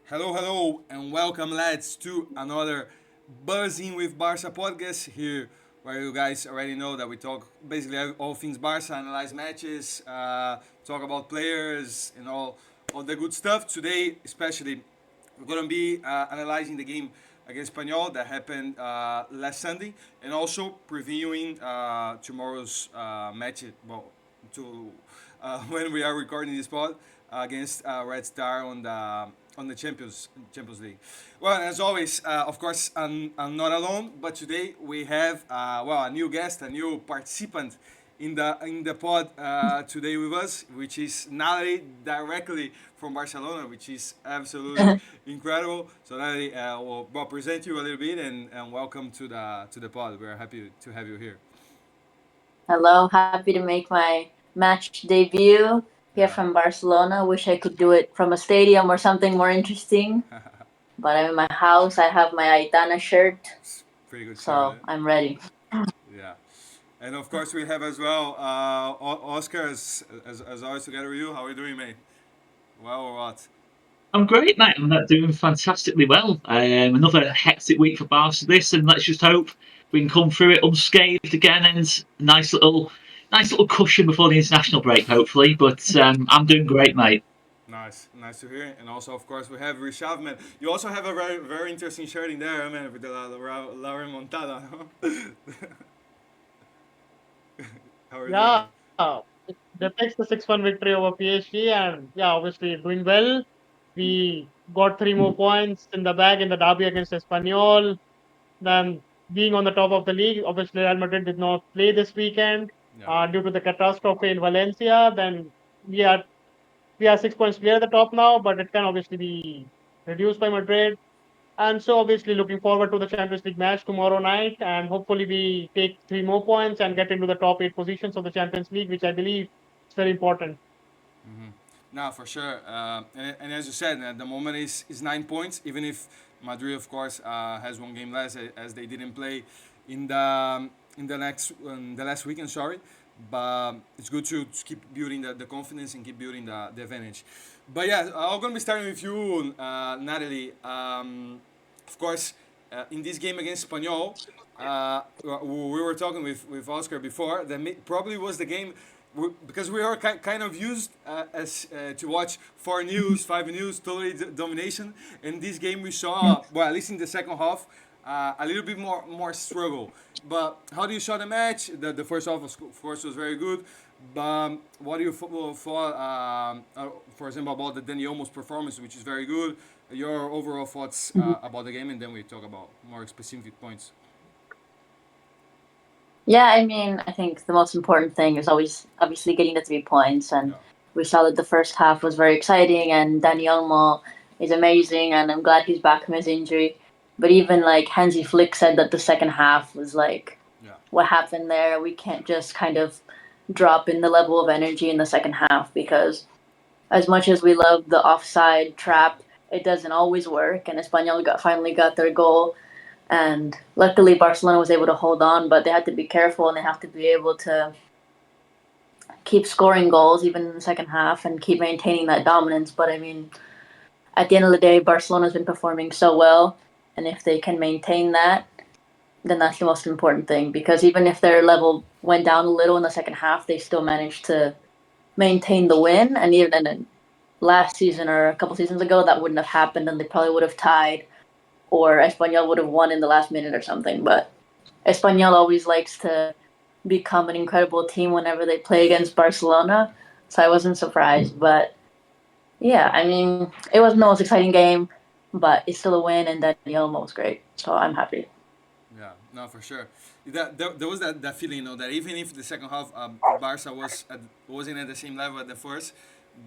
Hello, hello, and welcome, lads, to another Buzzing with Barça podcast here, where you guys already know that we talk basically all things Barça, analyze matches, talk about players, and all the good stuff. Today, especially, we're going to be analyzing the game against Espanyol that happened last Sunday, and also previewing tomorrow's match. Well, to when we are recording this pod against Red Star on the Champions League. Well, as always, of course, I'm not alone, but today we have a new guest, a new participant in the pod today with us, which is Natalie directly from Barcelona, which is absolutely incredible. So Natalie, we'll present you a little bit and welcome to the pod. We're happy to have you here. Hello, happy to make my match debut here Yeah. from Barcelona. Wish I could do it from a stadium or something more interesting, but I'm in my house. I have my Aitana shirt, Pretty good start, so eh? I'm ready. Yeah. And of course, we have as well Oscar, as always, together with you. How are you doing, mate? Well or what? I'm great, mate. I'm doing fantastically well. Another hectic week for Barca this, and let's just hope we can come through it unscathed again and nice little cushion before the international break, hopefully. But I'm doing great, mate. Nice to hear. And also, of course, we have Rishav, man. You also have a very interesting shirt in there, man, with the La Remontada. No? How are you doing, man? Yeah, they takes the 6-1 victory over PSG, and yeah, obviously doing well. We got three more points in the bag in the derby against Espanyol. Then being on the top of the league, obviously Real Madrid did not play this weekend Yeah. due to the catastrophe in Valencia. Then we are we are 6 points clear at the top now, but it can obviously be reduced by Madrid. And so obviously looking forward to the Champions League match tomorrow night, and hopefully we take three more points and get into the top eight positions of the Champions League, which I believe is very important. No, for sure. And as you said, the moment is 9 points. Even if Madrid, of course, has one game less as they didn't play in the last weekend. Sorry, but it's good to keep building the confidence and keep building the advantage. But yeah, I'm gonna be starting with you, Natalie. Of course, in this game against Espanyol, we were talking with Oscar before. That probably was the game because we are kind of used as to watch 4 news, 5 news, totally domination. In this game, we saw, well, at least in the second half, a little bit more struggle. But how do you saw the match? The first half, of course, was very good. But what do you thought, for example, about the Dani Olmo's performance, which is very good? Your overall thoughts about the game, and then we talk about more specific points. Yeah, I mean, I think the most important thing is always obviously getting the 3 points, and Yeah. we saw that the first half was very exciting, and Dani Olmo is amazing, and I'm glad he's back from his injury. But even like Hansi Flick said that the second half was like, Yeah. what happened there? We can't just kind of drop in the level of energy in the second half because as much as we love the offside trap, it doesn't always work. And Espanyol finally got their goal, and luckily Barcelona was able to hold on, but they had to be careful and they have to be able to keep scoring goals even in the second half and keep maintaining that dominance. But I mean, at the end of the day, Barcelona's been performing so well, and if they can maintain that, then that's the most important thing. Because even if their level went down a little in the second half, they still managed to maintain the win. And even in last season or a couple seasons ago, that wouldn't have happened, and they probably would have tied, or Espanyol would have won in the last minute or something. But Espanyol always likes to become an incredible team whenever they play against Barcelona, so I wasn't surprised. But yeah, I mean, it wasn't the most exciting game, but it's still a win, and Daniel was great, so I'm happy. Yeah, no, for sure. There was that feeling, that even if the second half, Barca wasn't at the same level at the first,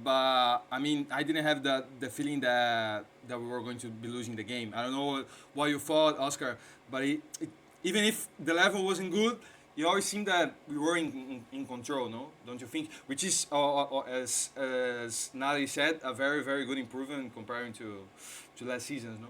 but I mean, I didn't have the feeling that we were going to be losing the game. I don't know what you thought, Oscar, but even if the level wasn't good, it always seemed that we were in control, no? Don't you think? Which is, as Nali said, a very good improvement comparing to last season, no?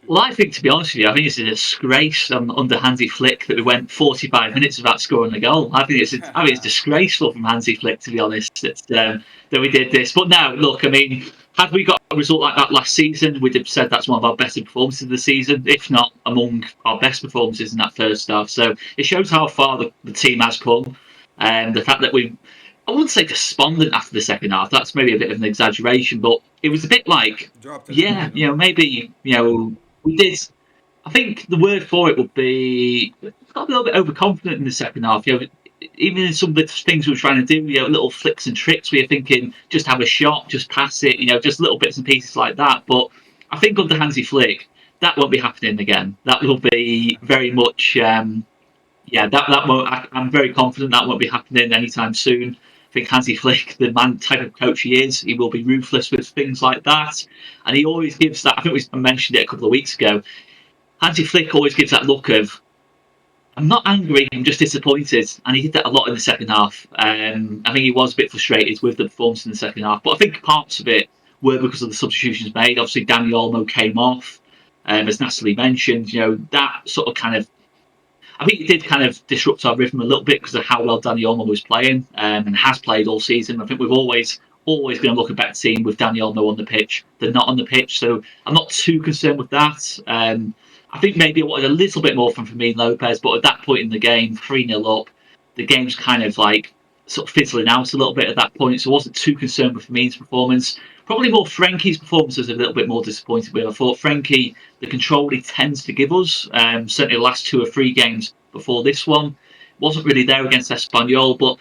Well, I think, to be honest with you, I think it's a disgrace under Hansi Flick that we went 45 minutes without scoring a goal. I think it's disgraceful from Hansi Flick, to be honest, that we did this. But now, look, I mean, had we got a result like that last season, we'd have said that's one of our better performances of the season, if not among our best performances in that first half. So it shows how far the team has come. And the fact that I wouldn't say despondent after the second half. That's maybe a bit of an exaggeration, but it was a bit like, Dropped it. yeah, maybe, we did. I think the word for it would be got a little bit overconfident in the second half. Even in some of the things we were trying to do, little flicks and tricks. We were thinking just have a shot, just pass it, just little bits and pieces like that. But I think under Hansi Flick, that won't be happening again. That will be very much, that won't. I'm very confident that won't be happening anytime soon. I think Hansi Flick, the type of coach he is, he will be ruthless with things like that, and he always gives that. I think we mentioned it a couple of weeks ago. Hansi Flick always gives that look of, I'm not angry, I'm just disappointed. And he did that a lot in the second half. I think he was a bit frustrated with the performance in the second half. But I think parts of it were because of the substitutions made. Obviously, Dani Olmo came off, as Natalie mentioned. That sort of kind of, I think it did kind of disrupt our rhythm a little bit because of how well Dani Olmo was playing and has played all season. I think we've always going to look a better team with Dani Olmo on the pitch than not on the pitch. So I'm not too concerned with that. I think maybe I wanted a little bit more from Fermin Lopez, but at that point in the game, 3-0 up, the game's kind of like sort of fizzling out a little bit at that point, so I wasn't too concerned with Fermin's performance. Probably more Frankie's performance was a little bit more disappointed with. I thought Frankie, the control he tends to give us, certainly the last 2 or 3 games before this one, wasn't really there against Espanyol, but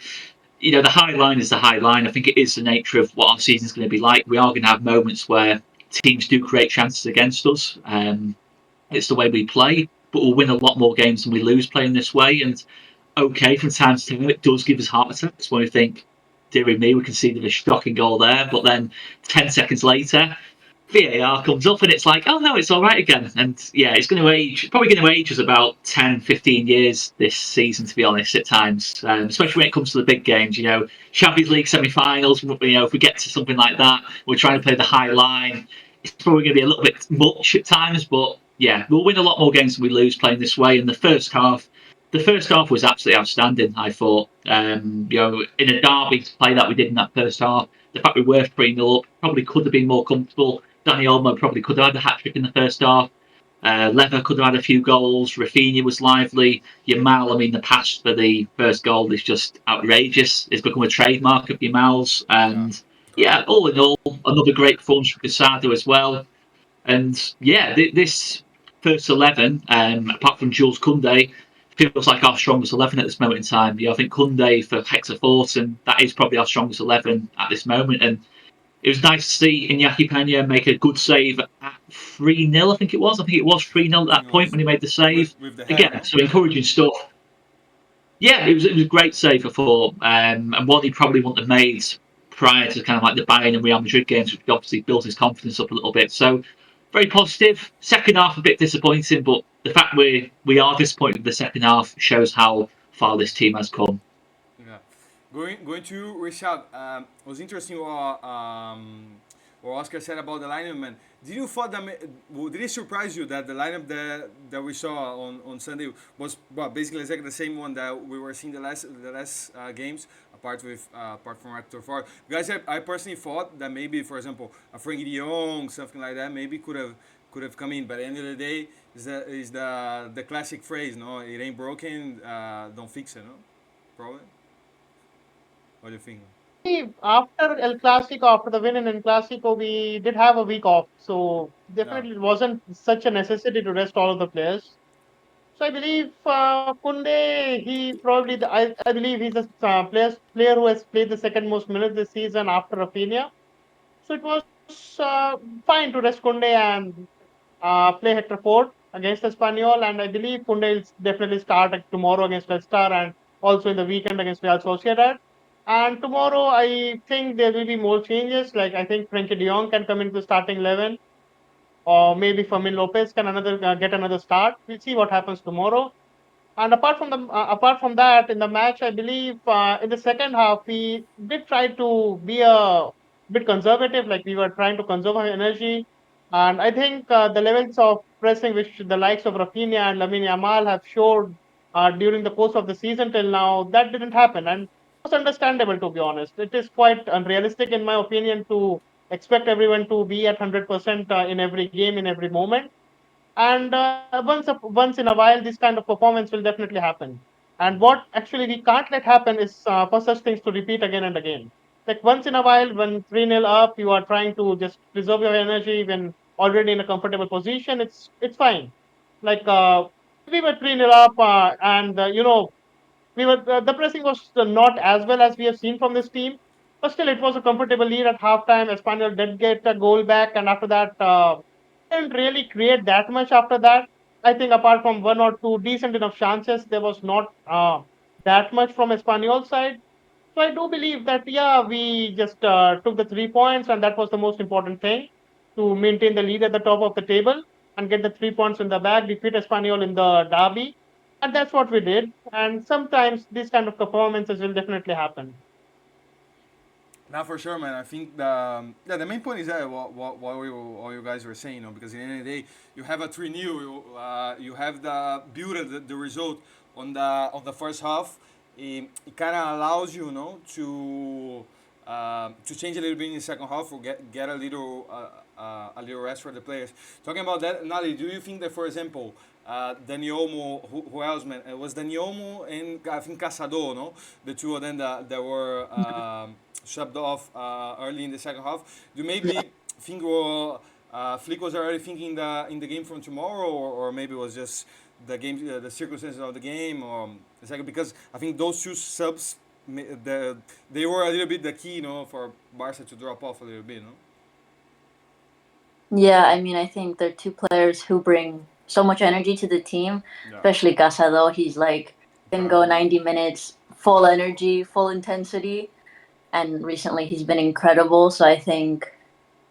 the high line is the high line. I think it is the nature of what our season's going to be like. We are going to have moments where teams do create chances against us. It's the way we play, but we'll win a lot more games than we lose playing this way. And okay, from time to time, it does give us heart attacks when we think, dearie me, we conceded a shocking goal there. But then 10 seconds later, VAR comes up and it's like, oh no, it's all right again. And yeah, it's going to age, probably going to age us about 10, 15 years this season, to be honest, at times, especially when it comes to the big games, Champions League semi-finals, if we get to something like that, we're trying to play the high line. It's probably going to be a little bit much at times, but yeah, we'll win a lot more games than we lose playing this way. And the first half was absolutely outstanding, I thought. In a derby to play that we did in that first half, the fact we were 3-0 up, probably could have been more comfortable. Dani Olmo probably could have had a hat-trick in the first half. Lever could have had a few goals. Rafinha was lively. Yamal, the pass for the first goal is just outrageous. It's become a trademark of Yamal's. And yeah, all in all, another great performance for Casado as well. And yeah, this first 11, apart from Jules Koundé, feels like our strongest 11 at this moment in time. I think Koundé for Hector Fortin, that is probably our strongest 11 at this moment. And it was nice to see Iñaki Peña make a good save at 3-0, I think it was. I think it was 3-0 at that point when he made the save. With the Again, head, so encouraging stuff. Yeah, it was a great save, I thought. And one he probably wouldn't have made prior to kind of like the Bayern and Real Madrid games, which obviously built his confidence up a little bit. So very positive. Second half a bit disappointing, but the fact we are disappointed with the second half shows how far this team has come. yeah. Going to Rishad, it was interesting what Oscar said about the lineup, man. Did you thought did it surprise you that the lineup that we saw on Sunday was basically exactly the same one that we were seeing the last games, apart from Hector Ford? Guys, I personally thought that maybe, for example, a Frankie De Jong, something like that, maybe could have come in. But at the end of the day, is the classic phrase, no? It ain't broken, don't fix it, no? Probably. What do you think? After El Clasico, after the win in El Clasico, we did have a week off. So Yeah. definitely it wasn't such a necessity to rest all of the players. So I believe Kunde, he probably, I believe he's a player who has played the second most minutes this season after Rafinha. So it was fine to rest Kunde and play Hector Ford against Espanyol. And I believe Kunde will definitely start tomorrow against Leicester and also in the weekend against Real Sociedad. And tomorrow, I think there will be more changes. Like I think Frankie De Jong can come into the starting 11, or maybe Fermin Lopez can get another start. We'll see what happens tomorrow. And apart from that, in the match, I believe in the second half we did try to be a bit conservative. Like we were trying to conserve our energy, and I think the levels of pressing which the likes of Rafinha and Lamine Yamal have showed during the course of the season till now, that didn't happen. And it's understandable, to be honest. It is quite unrealistic, in my opinion, to expect everyone to be at 100% in every game, in every moment. And once in a while, this kind of performance will definitely happen. And what actually we can't let happen is for such things to repeat again and again. Like once in a while, when 3-0 up, you are trying to just preserve your energy when already in a comfortable position. It's fine. Like we were 3-0 up, and we were the pressing was not as well as we have seen from this team, but still it was a comfortable lead at halftime. Espanyol did get a goal back, and after that, didn't really create that much. After that, I think apart from one or two decent enough chances, there was not that much from Espanyol side. So I do believe that yeah, we just took the 3 points, and that was the most important thing to maintain the lead at the top of the table and get the 3 points in the bag, defeat Espanyol in the derby, and that's what we did. And sometimes these kind of performances will definitely happen. Not for sure, man. I think the main point is that what you guys were saying, because at the end of the day, you have a 3-0, you have the build the result on the first half. It kind of allows you, to change a little bit in the second half or get a little rest for the players. Talking about that, Nali, do you think that, for example, Daniomo, who else, man? It was Daniomo and I think Casado, no? The two of them that were subbed off early in the second half. Do you maybe think Flick was already thinking in the game from tomorrow, or maybe it was just the game, the circumstances of the game, or the second? Because I think those two subs, they were a little bit the key, for Barca to drop off a little bit, no? Yeah, I mean, I think they're two players who bring so much energy to the team, Yeah. especially Casado. He's like can go Incredible. 90 minutes, full energy, full intensity, and recently he's been incredible. So I think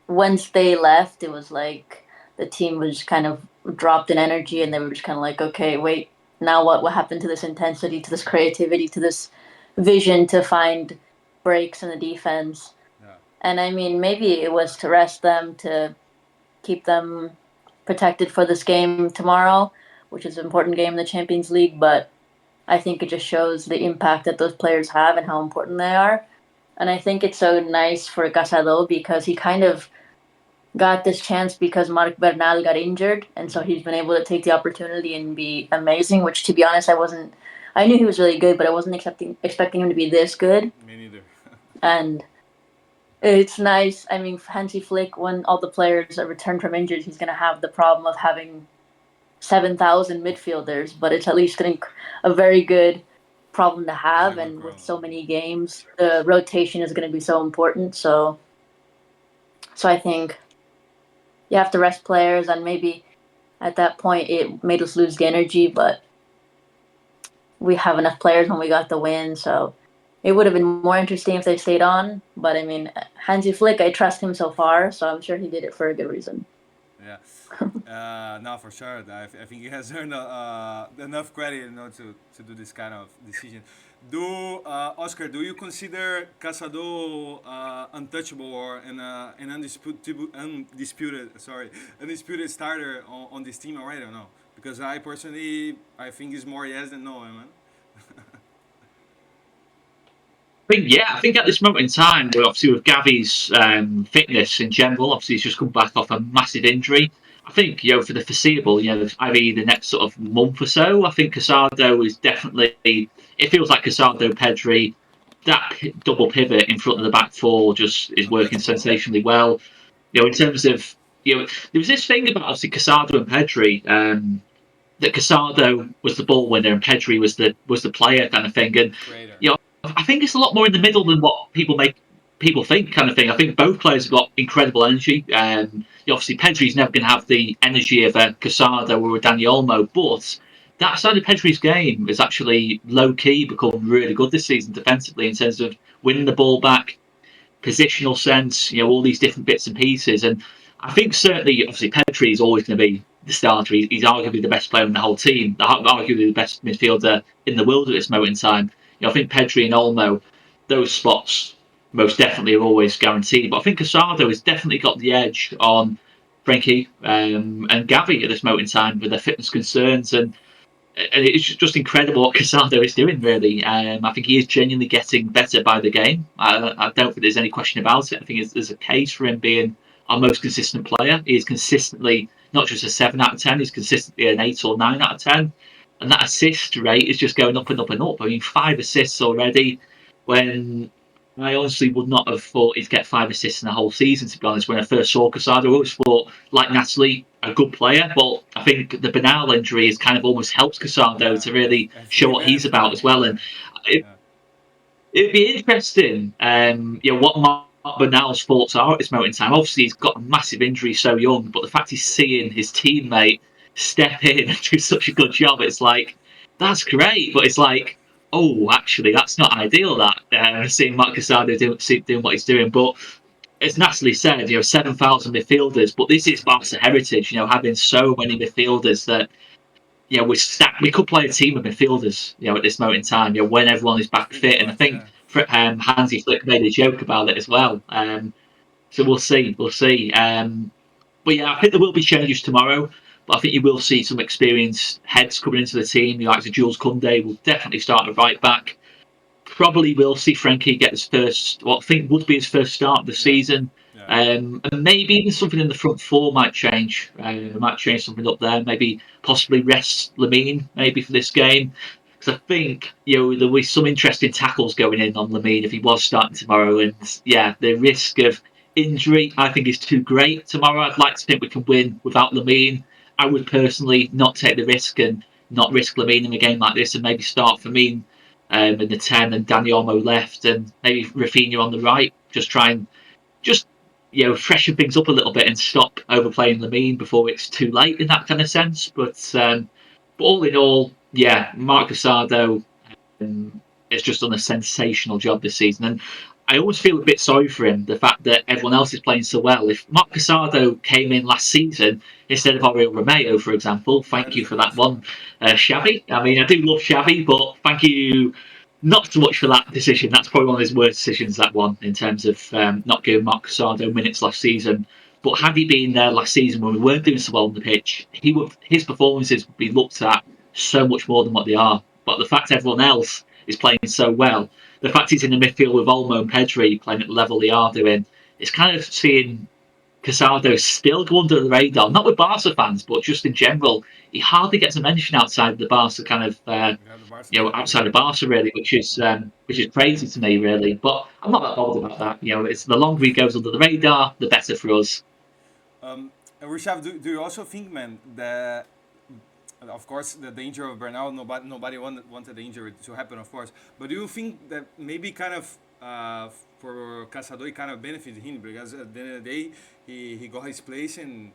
once they left, it was like the team was kind of dropped in energy, and they were just kind of like, okay, wait, now what? What happened to this intensity, to this creativity, to this vision to find breaks in the defense? Yeah. And I mean, maybe it was to rest them, to keep them protected for this game tomorrow, which is an important game in the Champions League. But I think it just shows the impact that those players have and how important they are. And I think it's so nice for Casado because he kind of got this chance because Marc Bernal got injured, and so he's been able to take the opportunity and be amazing. Which, to be honest, I knew he was really good, but I wasn't expecting him to be this good. Me neither. And it's nice. I mean, Hansi Flick, when all the players are returned from injuries, he's going to have the problem of having 7,000 midfielders, but it's at least a very good problem to have. Very good And with problem. so many games, the rotation is going to be so important. So I think you have to rest players, and maybe at that point it made us lose the energy, but we have enough players when we got the win, so it would have been more interesting if they stayed on. But I mean, Hansi Flick, I trust him so far, so I'm sure he did it for a good reason. Yeah. No, for sure. I think he has earned enough credit, to do this kind of decision. Oscar, do you consider Casado untouchable or an undisputed starter on this team already or no? Because I personally, I think it's more yes than no, man. I think at this moment in time, obviously with Gavi's fitness in general, obviously he's just come back off a massive injury. I think, for the foreseeable, maybe the next sort of month or so, I think Casado is definitely, it feels like Casado, Pedri, that double pivot in front of the back four just is working sensationally well. In terms of, there was this thing about obviously Casado and Pedri, that Casado was the ball winner and Pedri was the player kind of thing. And, Creator. I think it's a lot more in the middle than what people think, kind of thing. I think both players have got incredible energy. Obviously, Pedri's never going to have the energy of a Casado or a Dani Olmo, but that side of Pedri's game is actually low key become really good this season defensively in terms of winning the ball back, positional sense, all these different bits and pieces. And I think certainly, obviously, Pedri is always going to be the starter. He's arguably the best player in the whole team, arguably the best midfielder in the world at this moment in time. I think Pedri and Olmo, those spots most definitely are always guaranteed. But I think Casado has definitely got the edge on Frankie and Gavi at this moment in time with their fitness concerns, and it's just incredible what Casado is doing. Really, I think he is genuinely getting better by the game. I don't think there's any question about it. I think there's a case for him being our most consistent player. He is consistently not just a 7 out of 10; he's consistently an 8 or 9 out of 10, and that assist rate is just going up and up and up. I mean, 5 assists already, when I honestly would not have thought he'd get 5 assists in the whole season, to be honest. When I first saw Casado, I always thought, like Natalie, a good player. But I think the Bernal injury has kind of almost helped Casado to really show what he's about as well. And it'd be interesting, what Mark Bernal's thoughts are at this moment in time. Obviously, he's got a massive injury so young, but the fact he's seeing his teammate step in and do such a good job, it's like, that's great. But it's like, oh, actually, that's not ideal, that, seeing Mark Casado doing what he's doing. But as Natalie said, 7,000 midfielders, but this is Barca heritage, having so many midfielders that, we're stacked. We could play a team of midfielders, at this moment in time, when everyone is back fit. And I think Hansi Flick made a joke about it as well. So we'll see. But yeah, I think there will be changes tomorrow. But I think you will see some experienced heads coming into the team. The likes of Jules Koundé will definitely start at right back. Probably will see Frankie get his first, what I think would be his first start of the season. And maybe even something in the front four might change. We might change something up there. Maybe possibly rest Lamine maybe for this game. Because I think there'll be some interesting tackles going in on Lamine if he was starting tomorrow. And the risk of injury I think is too great tomorrow. I'd like to think we can win without Lamine. I would personally not take the risk and not risk Lamine in a game like this, and maybe start Firmino in the 10 and Dani Olmo left, and maybe Rafinha on the right. Just try and freshen things up a little bit and stop overplaying Lamine before it's too late in that kind of sense. But all in all, Marc Casado has just done a sensational job this season, and I always feel a bit sorry for him, the fact that everyone else is playing so well. If Marc Casado came in last season instead of Oriol Romeo, for example, thank you for that one, Xavi. I mean, I do love Xavi, but thank you not so much for that decision. That's probably one of his worst decisions, that one, in terms of not giving Marc Casado minutes last season. But had he been there last season when we weren't doing so well on the pitch, his performances would be looked at so much more than what they are. But the fact everyone else is playing so well, the fact he's in the midfield with Olmo and Pedri playing at the level they are doing, it's kind of seeing Casado still go under the radar, not with Barca fans, but just in general. He hardly gets a mention outside the Barca kind of, outside of Barca really, which is crazy to me really. But I'm not that bothered about that. It's the longer he goes under the radar, the better for us. And Rishav, do you also think, man, that of course the danger of Bernal, nobody wanted the injury to happen, of course. But do you think that maybe kind of for Casado it kind of benefited him, because at the end of the day he got his place and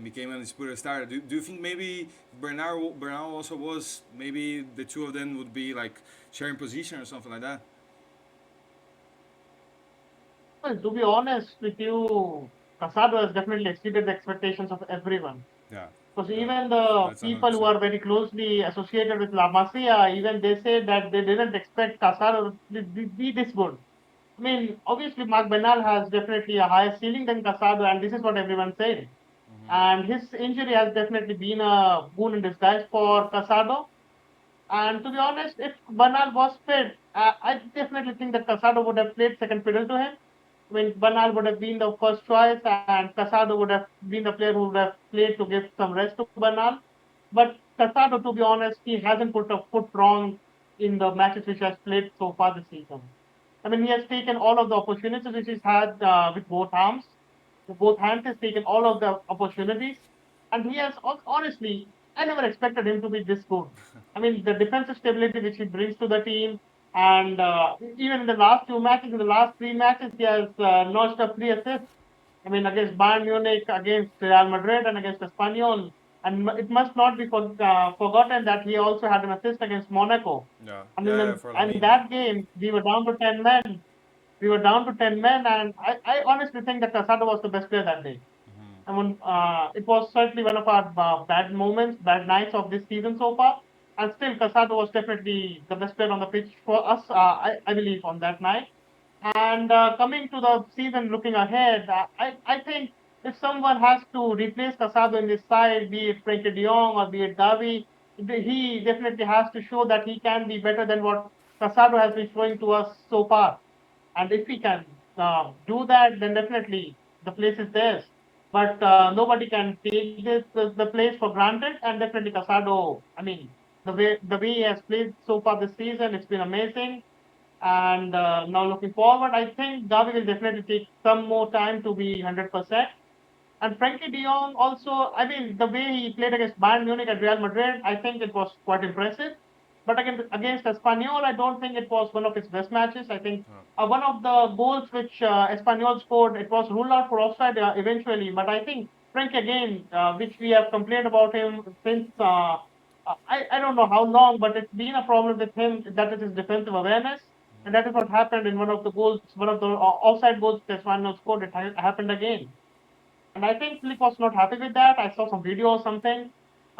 became an undisputed star? Do you think maybe Bernal also was, maybe the two of them would be like sharing position or something like that? Well, to be honest with you, Casado has definitely exceeded the expectations of everyone. Yeah. Because even the That's people who 100%. are very closely associated with La Masia, even they say that they didn't expect Casado to be this good. I mean, obviously, Marc Bernal has definitely a higher ceiling than Casado, and this is what everyone's saying. And his injury has definitely been a boon in disguise for Casado. And to be honest, if Bernal was fit, I definitely think that Casado would have played second fiddle to him. I mean, Bernal would have been the first choice, and Casado would have been the player who would have played to give some rest to Bernal. But Casado, to be honest, he hasn't put a foot wrong in the matches which he has played so far this season. I mean, he has taken all of the opportunities which he's had with both arms. With both hands, he's taken all of the opportunities. And he has, honestly, I never expected him to be this good. I mean, the defensive stability which he brings to the team, and even in the last two matches, in the last three matches, he has notched up 3 assists. I mean, against Bayern Munich, against Real Madrid, and against Espanyol. And it must not be forgotten that he also had an assist against Monaco. Yeah. I mean, For and in Lamine. that game, we were down to 10 men. And I honestly think that Casado was the best player that day. I mean, it was certainly one of our bad moments, bad nights of this season so far. And still, Casado was definitely the best player on the pitch for us, I believe, on that night. And coming to the season, looking ahead, I think if someone has to replace Casado in this side, be it Frenkie de Jong or be it Gavi, he definitely has to show that he can be better than what Casado has been showing to us so far. And if he can do that, then definitely the place is theirs. But nobody can take the place for granted. And definitely Casado, I mean, the way he has played so far this season, it's been amazing. And now looking forward, I think Gavi will definitely take some more time to be 100%. And Frankie de Jong also, I mean, the way he played against Bayern Munich at Real Madrid, I think it was quite impressive. But again, against Espanyol, I don't think it was one of his best matches. I think one of the goals which Espanyol scored, it was ruled out for offside eventually. But I think Frank again, which we have complained about him since I don't know how long, but it's been a problem with him. That is his defensive awareness, and that is what happened in one of the goals, one of the offside goals that Espanyol scored. It happened again. And I think Flick was not happy with that. I saw some video or something.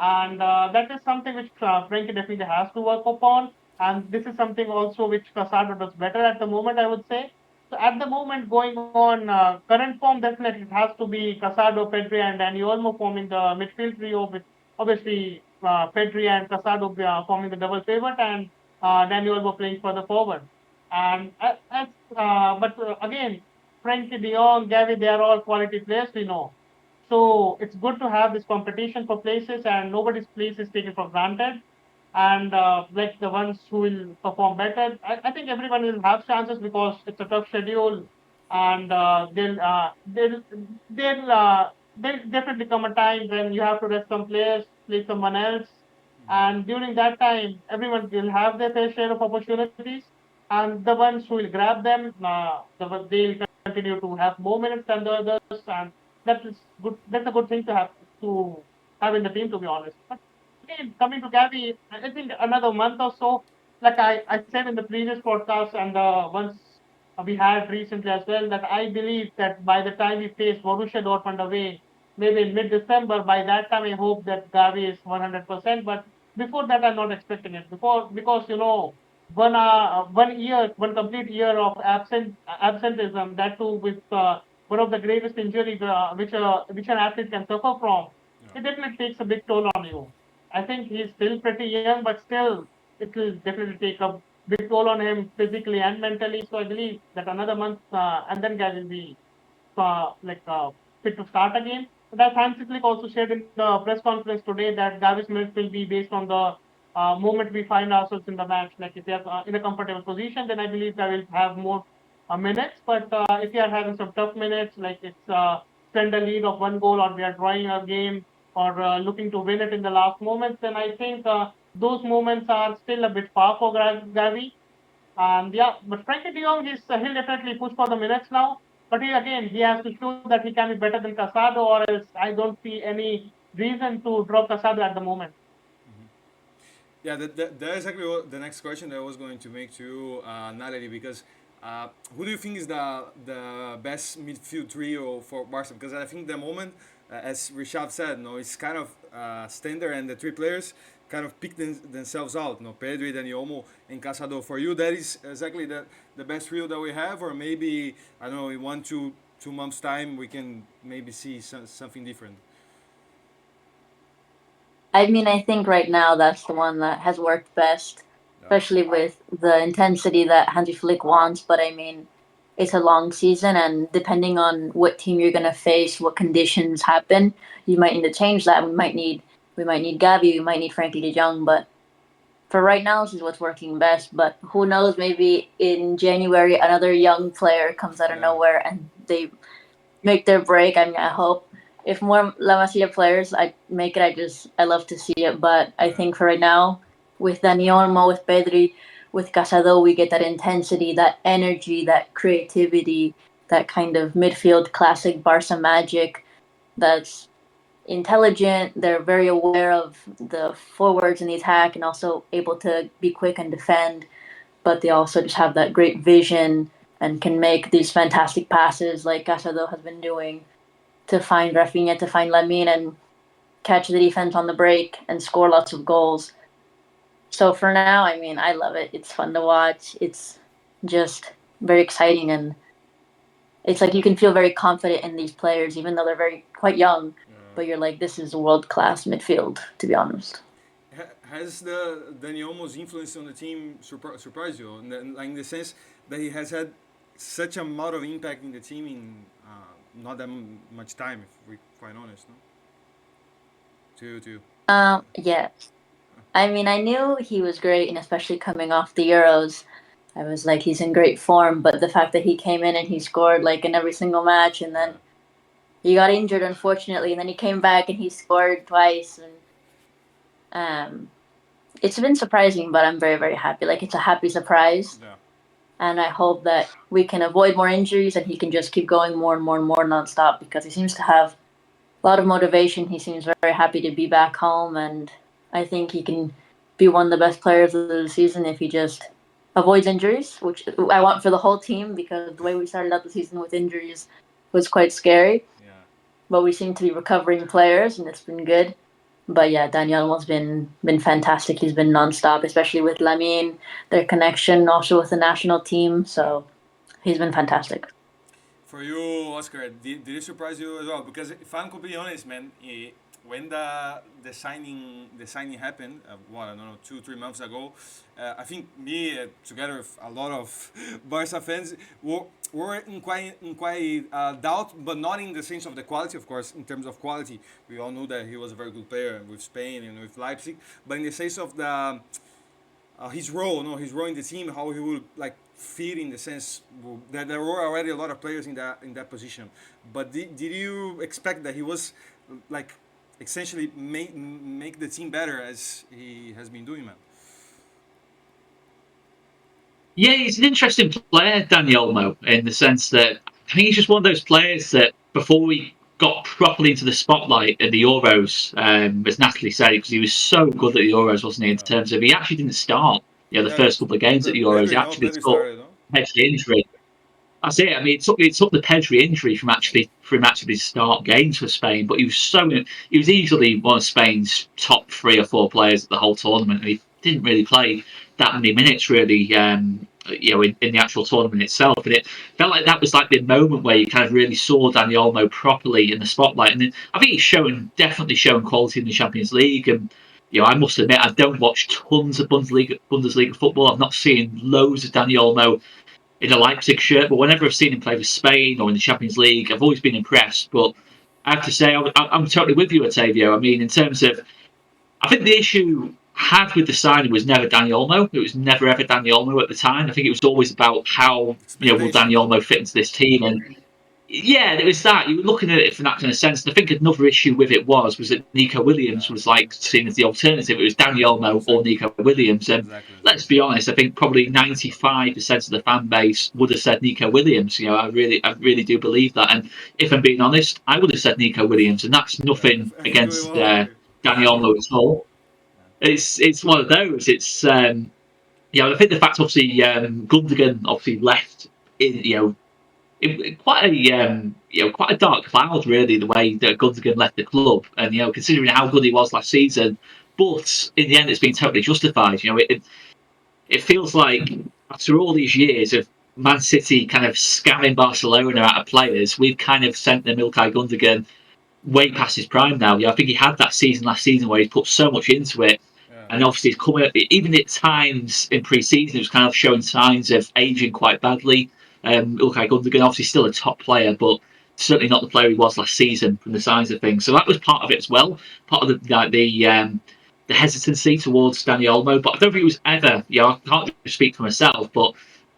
And that is something which Frankie definitely has to work upon. And this is something also which Casado does better at the moment, I would say. So at the moment, going on current form, definitely it has to be Casado, Pedri, and Dani Olmo forming the midfield trio, with obviously Pedri and Casado forming the double pivot, and Dani Olmo playing further forward. And but again, Frankie de Jong, Gavi, they are all quality players, we know. So it's good to have this competition for places, and nobody's place is taken for granted. And like the ones who will perform better, I think everyone will have chances because it's a tough schedule, and there'll definitely come a time when you have to rest some players, play someone else, and during that time, everyone will have their fair share of opportunities, and the ones who will grab them, they'll continue to have more minutes than the others, and that is good. That's a good thing to have in the team, to be honest. But again, coming to Gavi, I think another month or so, like I said in the previous podcast and once we had recently as well, that I believe that by the time we face Borussia Dortmund away, maybe in mid-December, by that time I hope that Gavi is 100%. But before that, I'm not expecting it. Before because one year, one complete year of absenteeism, that too with one of the gravest injuries which an athlete can suffer from, it definitely takes a big toll on you. I think he's still pretty young, but still, it will definitely take a big toll on him physically and mentally. So I believe that another month, and then guy will be fit to start again. But as Hansi Flick also said in the press conference today, that Gavi's minutes will be based on the moment we find ourselves in the match. Like if they are in a comfortable position, then I believe I will have more minutes. But if you are having some tough minutes, like it's send a lead of one goal, or we are drawing a game, or looking to win it in the last moments, then I think those moments are still a bit far for Gavi. And yeah, but Frankie De Jong, he'll definitely push for the minutes now. But he has to show that he can be better than Casado, or else I don't see any reason to drop Casado at the moment. Yeah, that is exactly what the next question that I was going to make to you, Natalie, because who do you think is the best midfield trio for Barca? Because I think the moment, as Rishab said, it's kind of standard, and the three players kind of pick themselves out. Pedri, Dani Olmo, and Casado. For you, that is exactly the best trio that we have, or maybe I don't know, in 2 months time we can maybe see something different. I mean, I think right now that's the one that has worked best, Yeah. especially with the intensity that Hansi Flick wants. But I mean, it's a long season, and depending on what team you're gonna face, what conditions happen, you might need to change that. We might need Gavi, we might need Frankie De Jong, but for right now, this is what's working best. But who knows? Maybe in January, another young player comes out of Yeah. nowhere and they make their break. I mean, I hope if more La Masia players I make it, I love to see it. But I Yeah. think for right now, with Dani Olmo, with Pedri, with Casado, we get that intensity, that energy, that creativity, that kind of midfield classic Barca magic. That's intelligent. They're very aware of the forwards in the attack and also able to be quick and defend. But they also just have that great vision and can make these fantastic passes like Casado has been doing to find Rafinha, to find Lamine, and catch the defense on the break and score lots of goals. So for now, I mean, I love it. It's fun to watch. It's just very exciting, and it's like you can feel very confident in these players, even though they're quite young. But you're like, this is world-class midfield, to be honest. Has the Dani Olmo's influence on the team surprised you? In the sense that he has had such a amount of impact in the team in not that much time, if we're quite honest, no? To you. Yes. I mean, I knew he was great, and especially coming off the Euros, I was like, he's in great form. But the fact that he came in and he scored like in every single match, and then he got injured, unfortunately, and then he came back and he scored twice, and it's been surprising, but I'm very, very happy. Like, it's a happy surprise. Yeah. And I hope that we can avoid more injuries and he can just keep going more and more and more nonstop, because he seems to have a lot of motivation. He seems very happy to be back home, and I think he can be one of the best players of the season if he just avoids injuries, which I want for the whole team, because the way we started out the season with injuries was quite scary. Yeah. But we seem to be recovering players, and it's been good. But yeah, Daniel has been fantastic. He's been nonstop, especially with Lamine, their connection, also with the national team. So he's been fantastic. For you, Oscar, did it surprise you as well? Because if I'm completely honest, man, when the signing happened, I don't know, 2-3 months ago, I think me together with a lot of Barca fans were in quite doubt, but not in the sense of the quality, of course. In terms of quality, we all knew that he was a very good player with Spain and with Leipzig, but in the sense of the his role in the team, how he would like fit in the sense that there were already a lot of players in that position. But did you expect that he was like essentially make the team better as he has been doing, man? Yeah, he's an interesting player, Dani Olmo, in the sense that I think he's just one of those players that before we got properly into the spotlight at the Euros, as Natalie said, because he was so good at the Euros, wasn't he? In terms of he actually didn't start, the first couple of games at the Euros. He actually took Pedri injury. That's it. I mean, it took the Pedri injury from him actually start games for Spain, but he was easily one of Spain's top 3 or 4 players at the whole tournament. And he didn't really play that many minutes really, in the actual tournament itself. And it felt like that was like the moment where you kind of really saw Dani Olmo properly in the spotlight. And I think he's definitely shown quality in the Champions League. And I must admit, I don't watch tons of Bundesliga football. I've not seen loads of Dani Olmo in a Leipzig shirt, but whenever I've seen him play for Spain or in the Champions League, I've always been impressed. But I have to say, I'm totally with you, Ottavio. I mean, in terms of, I think the issue had with the signing was never Dani Olmo. It was never ever Dani Olmo at the time. I think it was always about how will Dani Olmo fit into this team, and yeah, it was that. You were looking at it from that kind of sense. And I think another issue with it was that Nico Williams was like seen as the alternative. It was Dani Olmo or Nico Williams. And let's be honest, I think probably 95% of the fan base would have said Nico Williams. I really do believe that. And if I'm being honest, I would have said Nico Williams. And that's nothing against Dani Olmo at all. It's one of those. It's I think the fact obviously Gundogan obviously left in quite a dark cloud, really, the way that Gundogan left the club, and considering how good he was last season, but in the end, it's been totally justified. It feels like after all these years of Man City kind of scamming Barcelona out of players, we've kind of sent them Ilkay Gundogan way past his prime now. I think he had that season last season where he put so much into it. And obviously, it's coming. Even at times in pre-season, it was kind of showing signs of aging quite badly. Ilkay Gundogan, obviously still a top player, but certainly not the player he was last season from the signs of things. So that was part of it as well. Part of the hesitancy towards Dani Olmo. But I don't think it was ever. I can't just speak for myself, but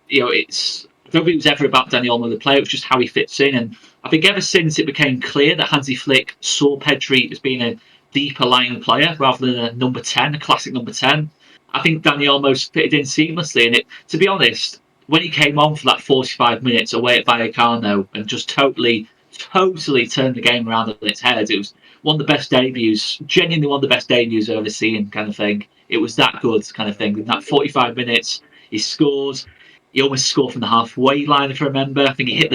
I don't think it was ever about Dani Olmo the player. It was just how he fits in. And I think ever since it became clear that Hansi Flick saw Pedri as being a deeper lying player rather than a number 10, a classic number 10, I think Dani Olmo's fitted in seamlessly. And to be honest, when he came on for that 45 minutes away at Vallecano and just totally turned the game around on its head, it was one of the best debuts, genuinely one of the best debuts I've ever seen, kind of thing. It was that good, kind of thing. In that 45 minutes, he scores. He almost scored from the halfway line, if I remember. I think he hit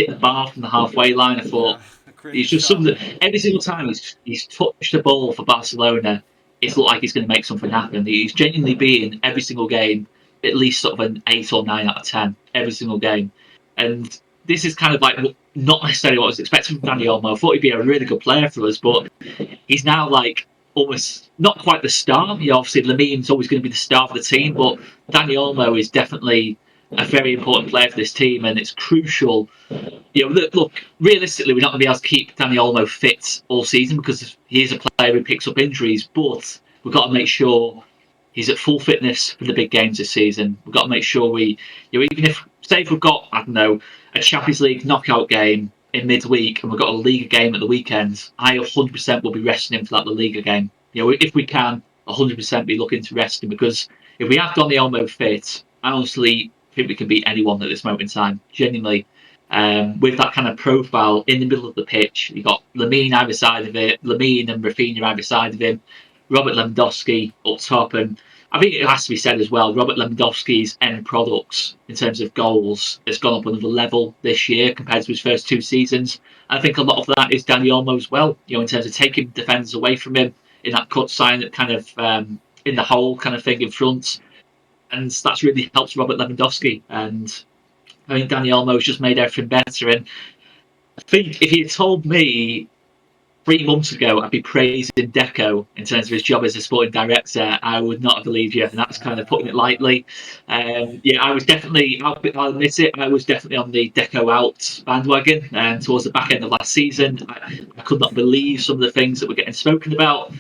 the bar from the halfway line. I thought he's just something. Every single time he's touched the ball for Barcelona, it's looked like he's going to make something happen. He's genuinely been every single game at least sort of an 8 or 9 out of 10 every single game. And this is kind of like not necessarily what I was expecting from Dani Olmo. I thought he'd be a really good player for us, but he's now like almost not quite the star. Obviously Lamine's always going to be the star of the team, but Dani Olmo is definitely a very important player for this team, and it's crucial. Look, realistically, we're not going to be able to keep Dani Olmo fit all season because he is a player who picks up injuries, but we've got to make sure he's at full fitness for the big games this season. We've got to make sure even if, say, if we've got, I don't know, a Champions League knockout game in midweek and we've got a Liga game at the weekends, I 100% will be resting him for that La Liga game. If we can, 100% be looking to rest him, because if we have Dani Olmo fit, I honestly think we can beat anyone at this moment in time, genuinely. With that kind of profile in the middle of the pitch, you've got Lamine either side of it, Lamine and Rafinha either side of him, Robert Lewandowski up top, and I think it has to be said as well, Robert Lewandowski's end products in terms of goals has gone up another level this year compared to his first 2 seasons. I think a lot of that is Dani Olmo as well, in terms of taking defenders away from him in that cut sign, that kind of in the hole kind of thing in front, and that's really helped Robert Lewandowski. And I think Dani Olmo's just made everything better. And I think if you had told me 3 months ago I'd be praising Deco in terms of his job as a sporting director, I would not have believed you, and that's kind of putting it lightly. I was definitely, I'll admit it, I was definitely on the Deco out bandwagon towards the back end of last season. I could not believe some of the things that were getting spoken about.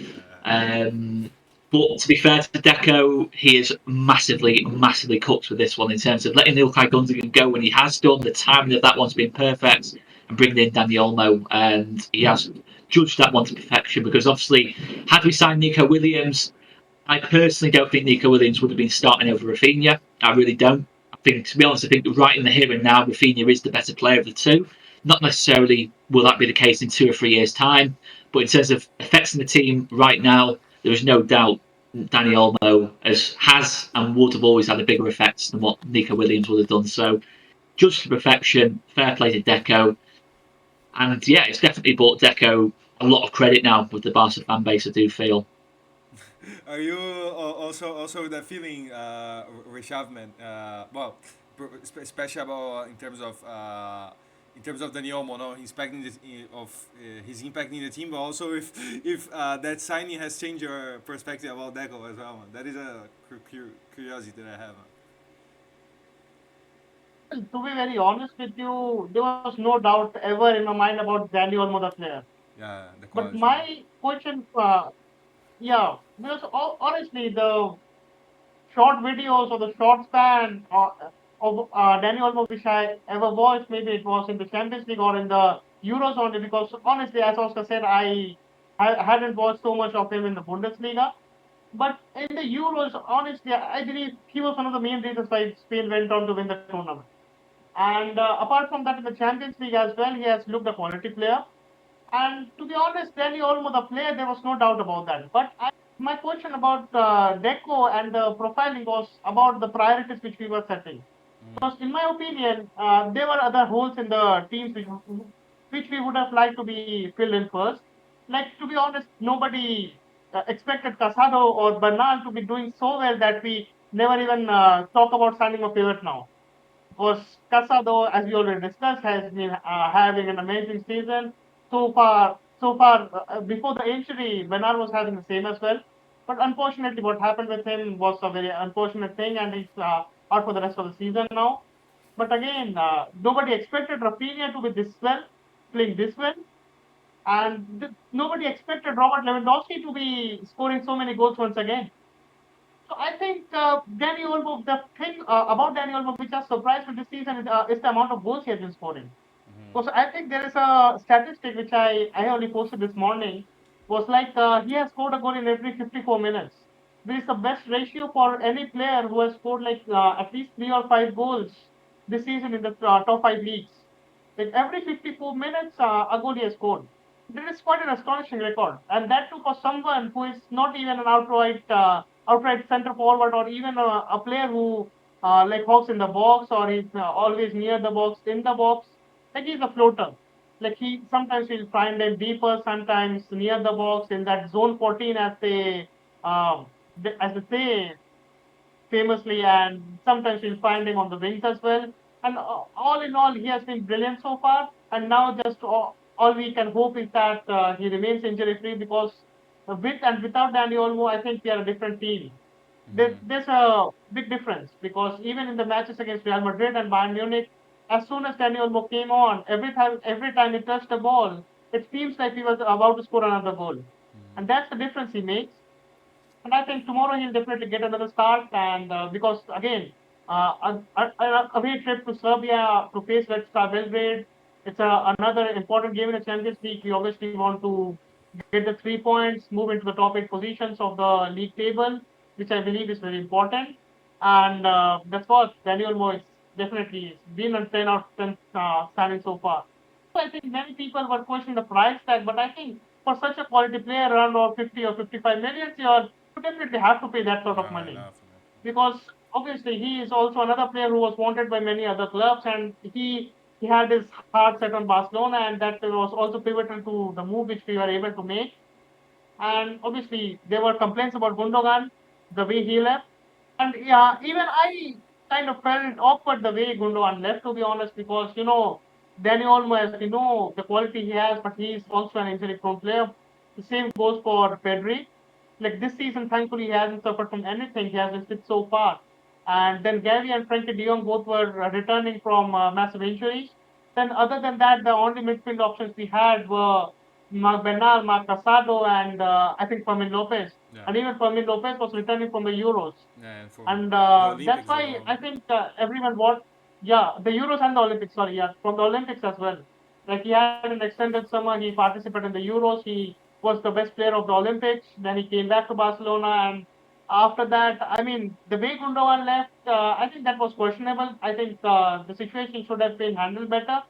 But to be fair to Deco, he is massively, massively cooked with this one in terms of letting Ilkay Gundogan go when he has done. The timing of that one's been perfect, and bringing in Dani Olmo, and he has judged that one to perfection, because obviously, had we signed Nico Williams, I personally don't think Nico Williams would have been starting over Rafinha. I really don't. I think, to be honest, I think right in the here and now, Rafinha is the better player of the two. Not necessarily will that be the case in 2 or 3 years' time, but in terms of affecting the team right now, there is no doubt Dani Olmo has and would have always had a bigger effect than what Nico Williams would have done. So, judged to perfection, fair play to Deco. And yeah, it's definitely brought Deco a lot of credit now with the Barca fan base, I do feel. Are you also that feeling, reshufflement? Especially about in terms of Dani Olmo, no, his his impact in the team, but also if that signing has changed your perspective about Deco as well. Man. That is a curiosity that I have. To be very honest with you, there was no doubt ever in my mind about Dani Olmo, the player. Yeah, the But quality. my question, yeah, because honestly, the short videos or the short span of Dani Olmo which I ever watched, maybe it was in the Champions League or in the Euros only, because honestly, as Oscar said, I hadn't watched so much of him in the Bundesliga. But in the Euros, honestly, I believe he was one of the main reasons why Spain went on to win the tournament. And apart from that, in the Champions League as well, he has looked a quality player. And to be honest, Dani Olmo, the player, there was no doubt about that. But my question about Deco and the profiling was about the priorities which we were setting. Because in my opinion, there were other holes in the teams which we would have liked to be filled in first. Like, to be honest, nobody expected Casado or Bernal to be doing so well that we never even talk about signing a pivot now. Because Casado, as we already discussed, has been having an amazing season so far. Before the injury, Bernard was having the same as well. But unfortunately, what happened with him was a very unfortunate thing, and he's out for the rest of the season now. But again, nobody expected Rafinha to be this well, playing this well, and nobody expected Robert Lewandowski to be scoring so many goals once again. So I think Danny Olmo, the thing about Danny Olmo which has surprised me this season is the amount of goals he has been scoring. Because I think there is a statistic which I only posted this morning, was like he has scored a goal in every 54 minutes. This is the best ratio for any player who has scored like at least 3 or 5 goals this season in the top 5 leagues. Like every 54 minutes, a goal he has scored. That is quite an astonishing record, and that too for someone who is not even an outright center forward, or even a player who like hogs in the box, or he's always near the box, in the box. Like he's a floater. Like he sometimes will find them deeper, sometimes near the box in that zone 14 as they say famously, and sometimes we'll find him on the wings as well. And all in all, he has been brilliant so far. And now, just all we can hope is that he remains injury free because with and without Danny Olmo, I think we are a different team. There's a big difference because even in the matches against Real Madrid and Bayern Munich, as soon as Danny Olmo came on, every time he touched the ball, it seems like he was about to score another goal. And that's the difference he makes. And I think tomorrow he'll definitely get another start. And because again, a away trip to Serbia to face Red Star Belgrade, it's another important game in the Champions League. We obviously want to get the 3 points, move into the top 8 positions of the league table, which I believe is very important. And that's what Daniel Mo is definitely been a 10 out of 10 standing so far. So I think many people were questioning the price tag, but I think for such a quality player, around or 50 or 55 million, you definitely have to pay that sort of Yeah, money enough. because obviously he is also another player who was wanted by many other clubs, and he had his heart set on Barcelona, and that was also pivotal to the move which we were able to make. And obviously, there were complaints about Gundogan, the way he left. And yeah, even I kind of felt awkward the way Gundogan left, to be honest, because, Danny Olmo, as we know, the quality he has, but he's also an injury prone player. The same goes for Pedri. Like this season, thankfully, he hasn't suffered from anything. He has been fit so far. And then Gary and Frankie de Jong both were returning from massive injuries. Then, other than that, the only midfield options we had were Mark Bernal, Mark Casado, and I think Fermin Lopez. Yeah. And even Fermin Lopez was returning from the Euros. Yeah, and for And the that's Olympics as why well. I think everyone yeah, the Euros and the Olympics, sorry, yeah, from the Olympics as well. Like he had an extended summer, he participated in the Euros, he was the best player of the Olympics, then he came back to Barcelona, and after that, I mean, the way Gundogan left, I think that was questionable. I think the situation should have been handled better.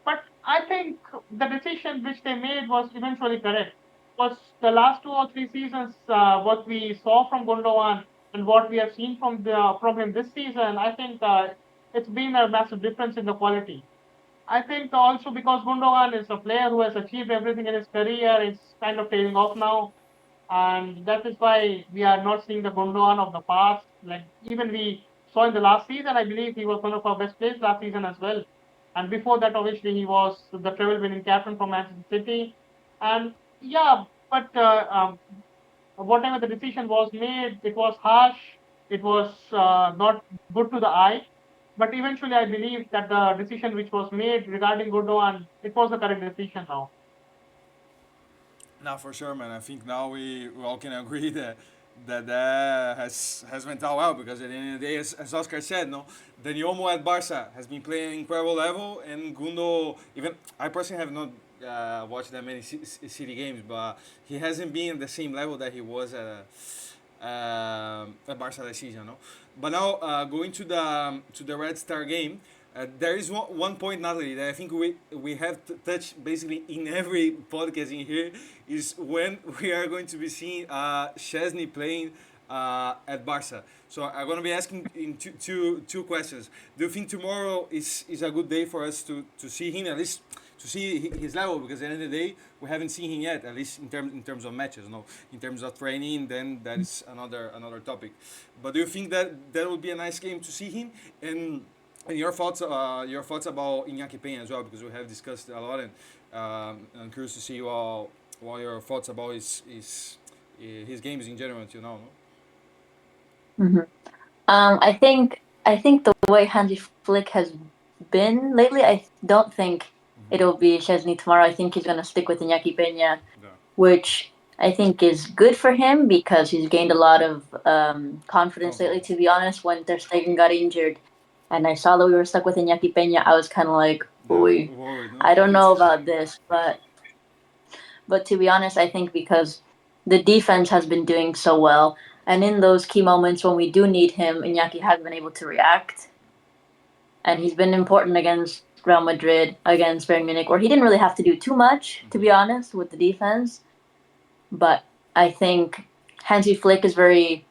But I think the decision which they made was eventually correct. Was the last 2 or 3 seasons what we saw from Gundogan and what we have seen from him this season? I think it's been a massive difference in the quality. I think also because Gundogan is a player who has achieved everything in his career, it's kind of tailing off now, and that is why we are not seeing the Gundogan of the past. Like even we saw in the last season, I believe he was one of our best players last season as well. And before that, obviously, he was the treble-winning captain for Manchester City. And yeah, but whatever the decision was made, it was harsh. It was not good to the eye. But eventually, I believe that the decision which was made regarding Gundogan, it was the correct decision now. Now for sure, man. I think now we all can agree that has went out well because at the end of the day, as Oscar said, no, Dani Olmo at Barca has been playing incredible level, and Gundo, even I personally have not watched that many City games, but he hasn't been at the same level that he was at Barca this season, no. But now going to the Red Star game, there is one point, Natalie, that I think we have touched basically in every podcast in here is when we are going to be seeing Chesney playing at Barca. So I'm going to be asking in two questions. Do you think tomorrow is a good day for us to see him, at least to see his level? Because at the end of the day, we haven't seen him yet, at least in terms of matches. No, in terms of training, then that is another topic. But do you think that would be a nice game to see him? And your thoughts about Iñaki Peña as well, because we have discussed a lot, and I'm curious to see what your thoughts about his games in general until now. No? Hmm. I think the way Hansi Flick has been lately, I don't think it'll be Chesney tomorrow. I think he's gonna stick with Iñaki Peña, Yeah. which I think is good for him because he's gained a lot of confidence lately. Confidence. To be honest, when Ter Stegen got injured, and I saw that we were stuck with Iñaki Peña, I was kind of like, Yeah. "Ooh, Worried, no? I don't know about this." But to be honest, I think because the defense has been doing so well, and in those key moments when we do need him, Iñaki has been able to react, and he's been important against Real Madrid, against Bayern Munich, where he didn't really have to do too much, to be honest, with the defense. But I think Hansi Flick is very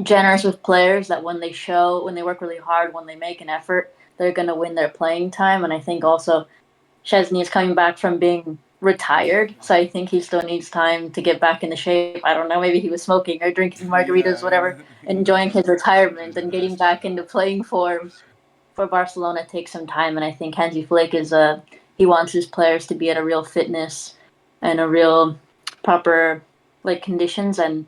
generous with players that when they work really hard, when they make an effort, they're going to win their playing time. And I think also Chesney is coming back from being retired, so I think he still needs time to get back into shape. I don't know, maybe he was smoking or drinking margaritas, Yeah. whatever, enjoying his retirement and getting That's back into playing form. for Barcelona takes some time, and I think Hansi Flick is he wants his players to be at a real fitness and a real proper conditions, and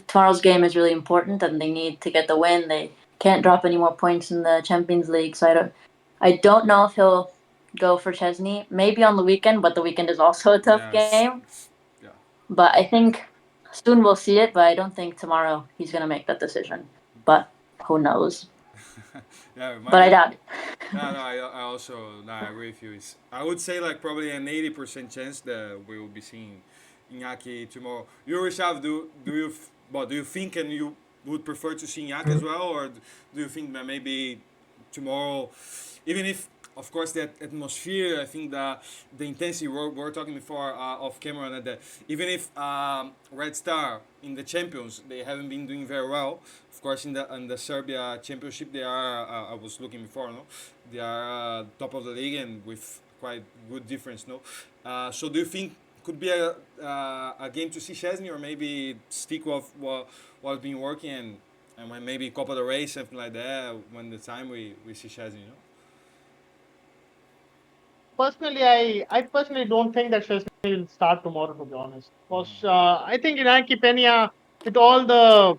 tomorrow's game is really important, and they need to get the win. They can't drop any more points in the Champions League, so I don't know if he'll go for Chesney. Maybe on the weekend, but the weekend is also a tough game. Yeah. But I think soon we'll see it, but I don't think tomorrow he's going to make that decision. But who knows? Yeah, but I doubt it. No, I also I agree with you. I would say like probably an 80% chance that we will be seeing Iñaki tomorrow. You yourself, do you think and you would prefer to see Iñaki as well, or do you think that maybe tomorrow, even if of course that atmosphere, I think the intensity we're talking before off camera, that even if Red Star in the Champions they haven't been doing very well. Of course, in the Serbia Championship they are. I was looking before, no, they are top of the league and with quite good difference, no. So do you think could be a game to see Chesney, or maybe stick with what's been working and when maybe Copa del Rey, something like that, when the time we see Chesney, you know? Personally, I personally don't think that Chesney will start tomorrow, to be honest. Because I think Inaki Pena, with all the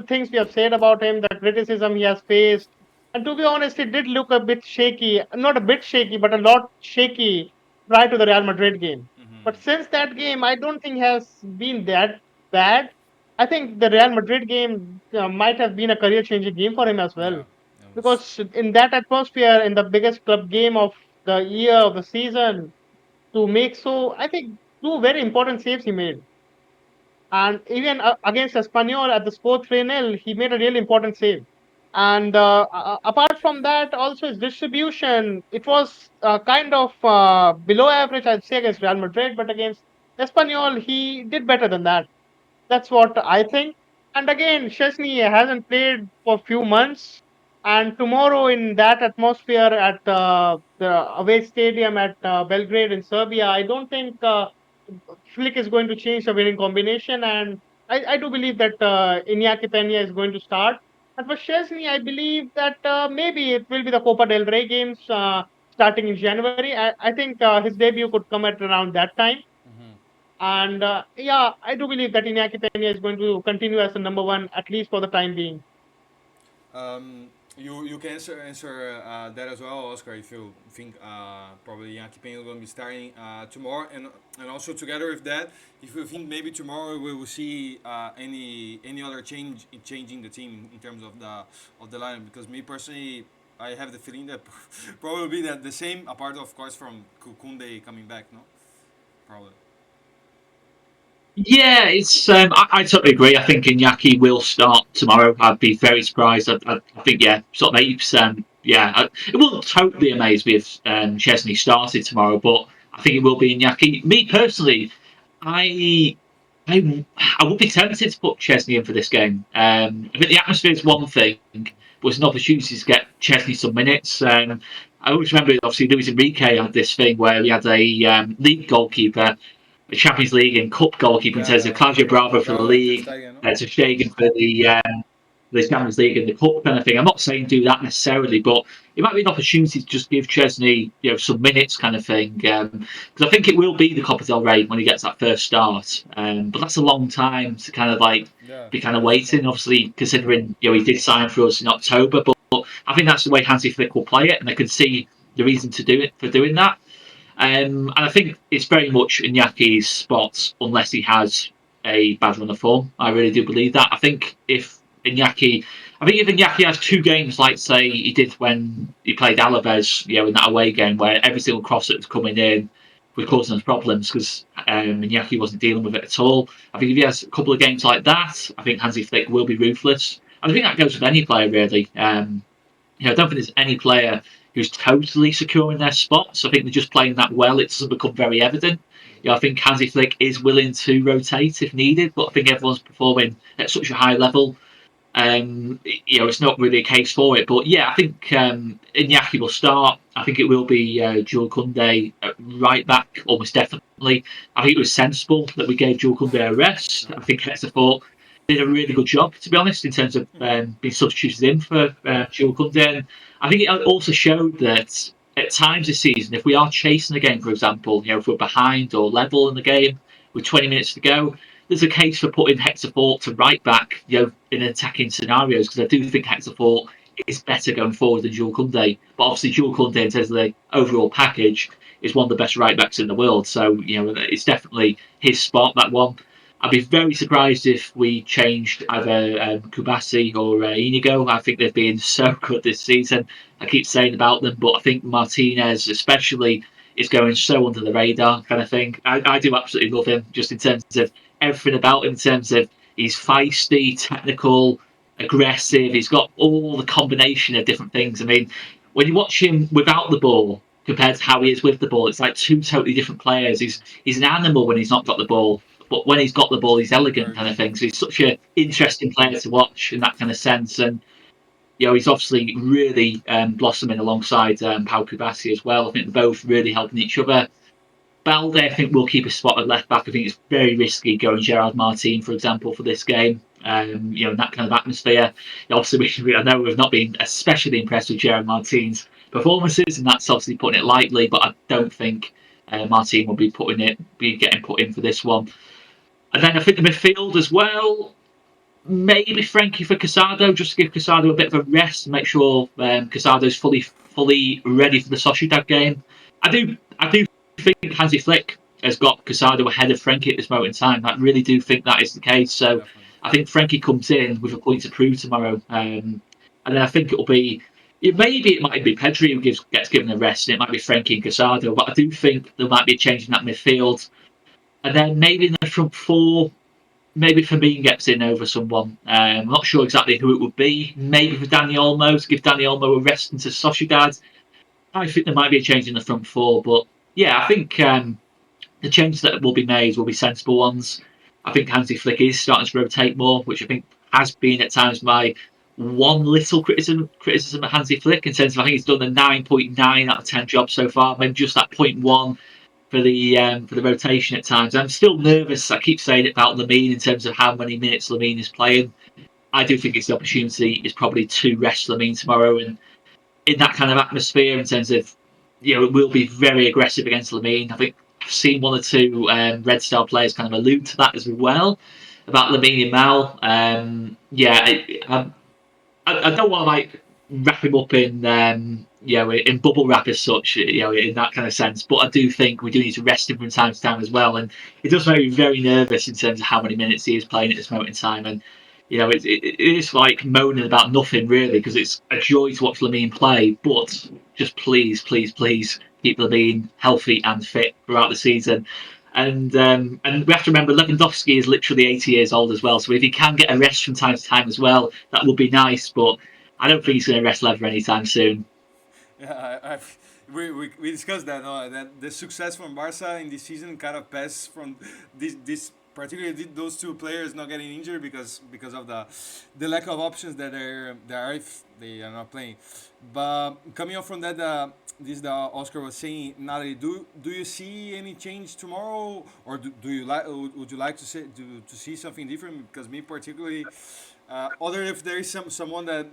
things we have said about him, the criticism he has faced, and to be honest, it did look a bit shaky. Not a bit shaky, but a lot shaky prior to the Real Madrid game. But since that game, I don't think has been that bad. I think the Real Madrid game might have been a career-changing game for him as well, Yeah, that was. because in that atmosphere, in the biggest club game of the year of the season, to make so, I think two very important saves he made. And even against Espanyol at the score 3-0, he made a really important save. And apart from that, also his distribution, it was kind of below average, I'd say, against Real Madrid, but against Espanyol, he did better than that. That's what I think. And again, Chesney hasn't played for a few months. And tomorrow, in that atmosphere at the away stadium at Belgrade in Serbia, I don't think Flick is going to change the winning combination. And I do believe that Iñaki Peña is going to start. And for Chesney, I believe that maybe it will be the Copa del Rey games starting in January. I think his debut could come at around that time. And yeah, I do believe that Iñaki Peña is going to continue as the number one, at least for the time being. You can answer that as well, Oscar. If you think probably Yankee Peña is going to be starting tomorrow, and also together with that, if you think maybe tomorrow we will see any other changing the team in terms of the lineup, because me personally, I have the feeling that probably that the same, apart of course from Kunde coming back, no, probably. Yeah, it's. I totally agree. I think Iñaki will start tomorrow. I'd be very surprised. I think sort of 80%. Yeah, it wouldn't totally amaze me if Chesney started tomorrow, but I think it will be Iñaki. Me personally, I I would be tempted to put Chesney in for this game. I think the atmosphere is one thing, but it's an opportunity to get Chesney some minutes. I always remember, obviously, Luis Enrique had this thing where he had a league goalkeeper, the Champions League and Cup goalkeeper in terms of Claudio Bravo for the Bravo, Ter league, Stegen, no? Ter Stegen for the Champions League and the Cup kind of thing. I'm not saying do that necessarily, but it might be an opportunity to just give Chesney, some minutes kind of thing. Because I think it will be the Copa del Rey when he gets that first start. But that's a long time to kind of Yeah, be kind of waiting. Obviously, considering he did sign for us in October, but I think that's the way Hansi Flick will play it, and I can see the reason to do it for doing that. And I think it's very much Inyaki's spot unless he has a bad run of form. I really do believe that. I think if Iñaki has two games like say he did when he played Alaves, in that away game where every single cross that was coming in was causing us problems because Iñaki wasn't dealing with it at all. I think if he has a couple of games like that, I think Hansi Flick will be ruthless. And I think that goes with any player really. I don't think there's any player who's totally secure in their spots. I think they're just playing that well. It doesn't become very evident. I think Hansi Flick is willing to rotate if needed, but I think everyone's performing at such a high level. It's not really a case for it. But yeah, I think Iñaki will start. I think it will be Jules Koundé right back, almost definitely. I think it was sensible that we gave Jules Koundé a rest. I think Hector thought did a really good job, to be honest, in terms of being substituted in for Jules Koundé. And I think it also showed that at times this season, if we are chasing a game, for example, if we're behind or level in the game with 20 minutes to go, there's a case for putting Hector Fort to right back, in attacking scenarios, because I do think Hector Fort is better going forward than Jules Koundé. But obviously, Jules Koundé, in terms of the overall package, is one of the best right backs in the world. So, it's definitely his spot, that one. I'd be very surprised if we changed either Kubasi or Inigo. I think they've been so good this season. I keep saying about them, but I think Martinez especially is going so under the radar kind of thing. I do absolutely love him, just in terms of everything about him, in terms of he's feisty, technical, aggressive. He's got all the combination of different things. I mean, when you watch him without the ball compared to how he is with the ball, it's like two totally different players. He's an animal when he's not got the ball, but when he's got the ball, he's elegant kind of thing. So he's such an interesting player to watch in that kind of sense. And he's obviously really blossoming alongside Pau Kubasi as well. I think they're both really helping each other. Balde, I think, will keep a spot at left back. I think it's very risky going Gerard Martin, for example, for this game. In that kind of atmosphere. Obviously, I know we've not been especially impressed with Gerard Martin's performances, and that's obviously putting it lightly. But I don't think Martin will be getting put in for this one. And then I think the midfield as well, maybe Frankie for Casado, just to give Casado a bit of a rest and make sure Casado's fully ready for the Sociedad game. I do think Hansi Flick has got Casado ahead of Frankie at this moment in time. I really do think that is the case. So I think Frankie comes in with a point to prove tomorrow. And then I think it might be Pedri who gets given a rest, and it might be Frankie and Casado. But I do think there might be a change in that midfield. And then maybe in the front four, maybe Firmino gets in over someone. I'm not sure exactly who it would be. Maybe for Dani Olmo, to give Dani Olmo a rest into Sociedad. I think there might be a change in the front four. But yeah, I think the changes that will be made will be sensible ones. I think Hansi Flick is starting to rotate more, which I think has been at times my one little criticism of Hansi Flick, in terms of I think he's done a 9.9 out of 10 job so far, maybe just that 0.1 for the rotation at times. I'm still nervous. I keep saying it about Lamine in terms of how many minutes Lamine is playing. I do think it's the opportunity is probably to rest Lamine tomorrow, and in that kind of atmosphere, in terms of it will be very aggressive against Lamine. I think I've seen one or two Red Star players kind of allude to that as well about Lamine Yamal. I don't want to wrap him up in in bubble wrap as such, in that kind of sense. But I do think we do need to rest him from time to time as well. And it does make me very nervous in terms of how many minutes he is playing at this moment in time. And it is like moaning about nothing really, because it's a joy to watch Lamine play. But just please keep Lamine healthy and fit throughout the season. And we have to remember Lewandowski is literally 80 years old as well. So if he can get a rest from time to time as well, that would be nice. But I don't think he's going to rest Lever anytime soon. Yeah, we discussed that. That the success from Barca in this season kind of passed from this particularly those two players not getting injured because of the lack of options that there are if they are not playing. But coming up from that, this the Oscar was saying, Natalie, do you see any change tomorrow, or do you would you like to see something different? Because me particularly, other if there is someone that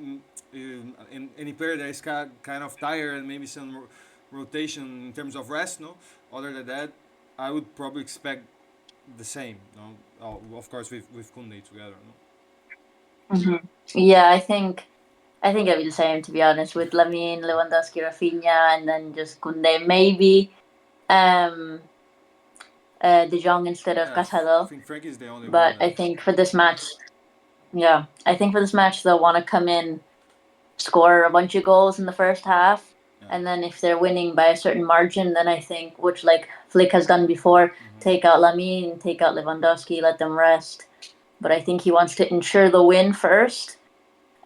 in any player that is kind of tired and maybe some rotation in terms of rest, no. Other than that, I would probably expect the same, no. Of course with Koundé together, no. Yeah, I think it'll be the same, to be honest, with Lamine, Lewandowski, Rafinha, and then just Koundé. Maybe De Jong instead of I Casado. think Frank is the only But one. I think for this match, they'll want to come in, score a bunch of goals in the first half, and then if they're winning by a certain margin, then I think, which like Flick has done before, take out Lamine, take out Lewandowski, let them rest. But I think he wants to ensure the win first,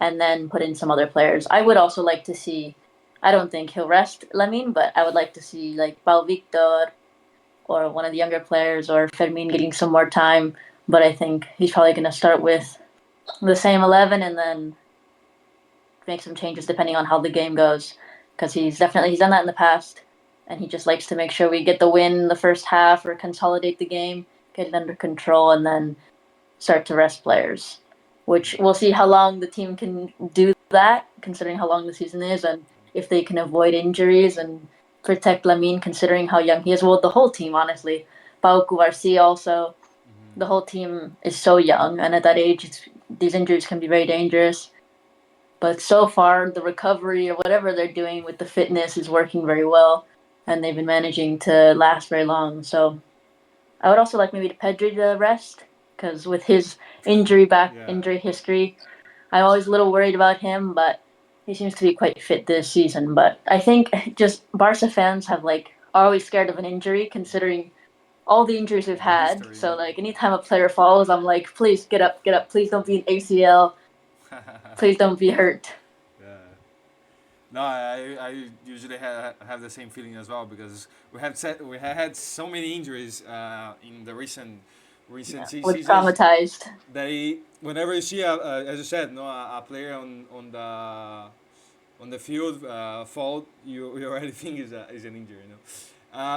and then put in some other players. I would also like to see, I don't think he'll rest Lamine, but I would like to see like Pau Victor or one of the younger players, or Fermin getting some more time. But I think he's probably going to start with the same 11 and then make some changes depending on how the game goes. Because he's done that in the past, and he just likes to make sure we get the win in the first half or consolidate the game, get it under control, and then start to rest players, which we'll see how long the team can do that, considering how long the season is, and if they can avoid injuries and protect Lamine, considering how young he is. Well, the whole team, honestly. Pau Kubarsi also, the whole team is so young, and at that age, these injuries can be very dangerous. But so far, the recovery or whatever they're doing with the fitness is working very well, and they've been managing to last very long. So I would also like maybe Pedri to rest because with his Yeah. injury history, I'm always a little worried about him, but he seems to be quite fit this season. But I think just Barca fans have are always scared of an injury, considering all the injuries we've The had. history, So anytime a player falls, I'm like, please get up, please don't be an ACL, please don't be hurt. yeah. No, I usually have the same feeling as well because we have had so many injuries in the recent Yeah, we're seasons. traumatized. They whenever you see as you said, no, a player on the field fall, you already think is an injury. You know,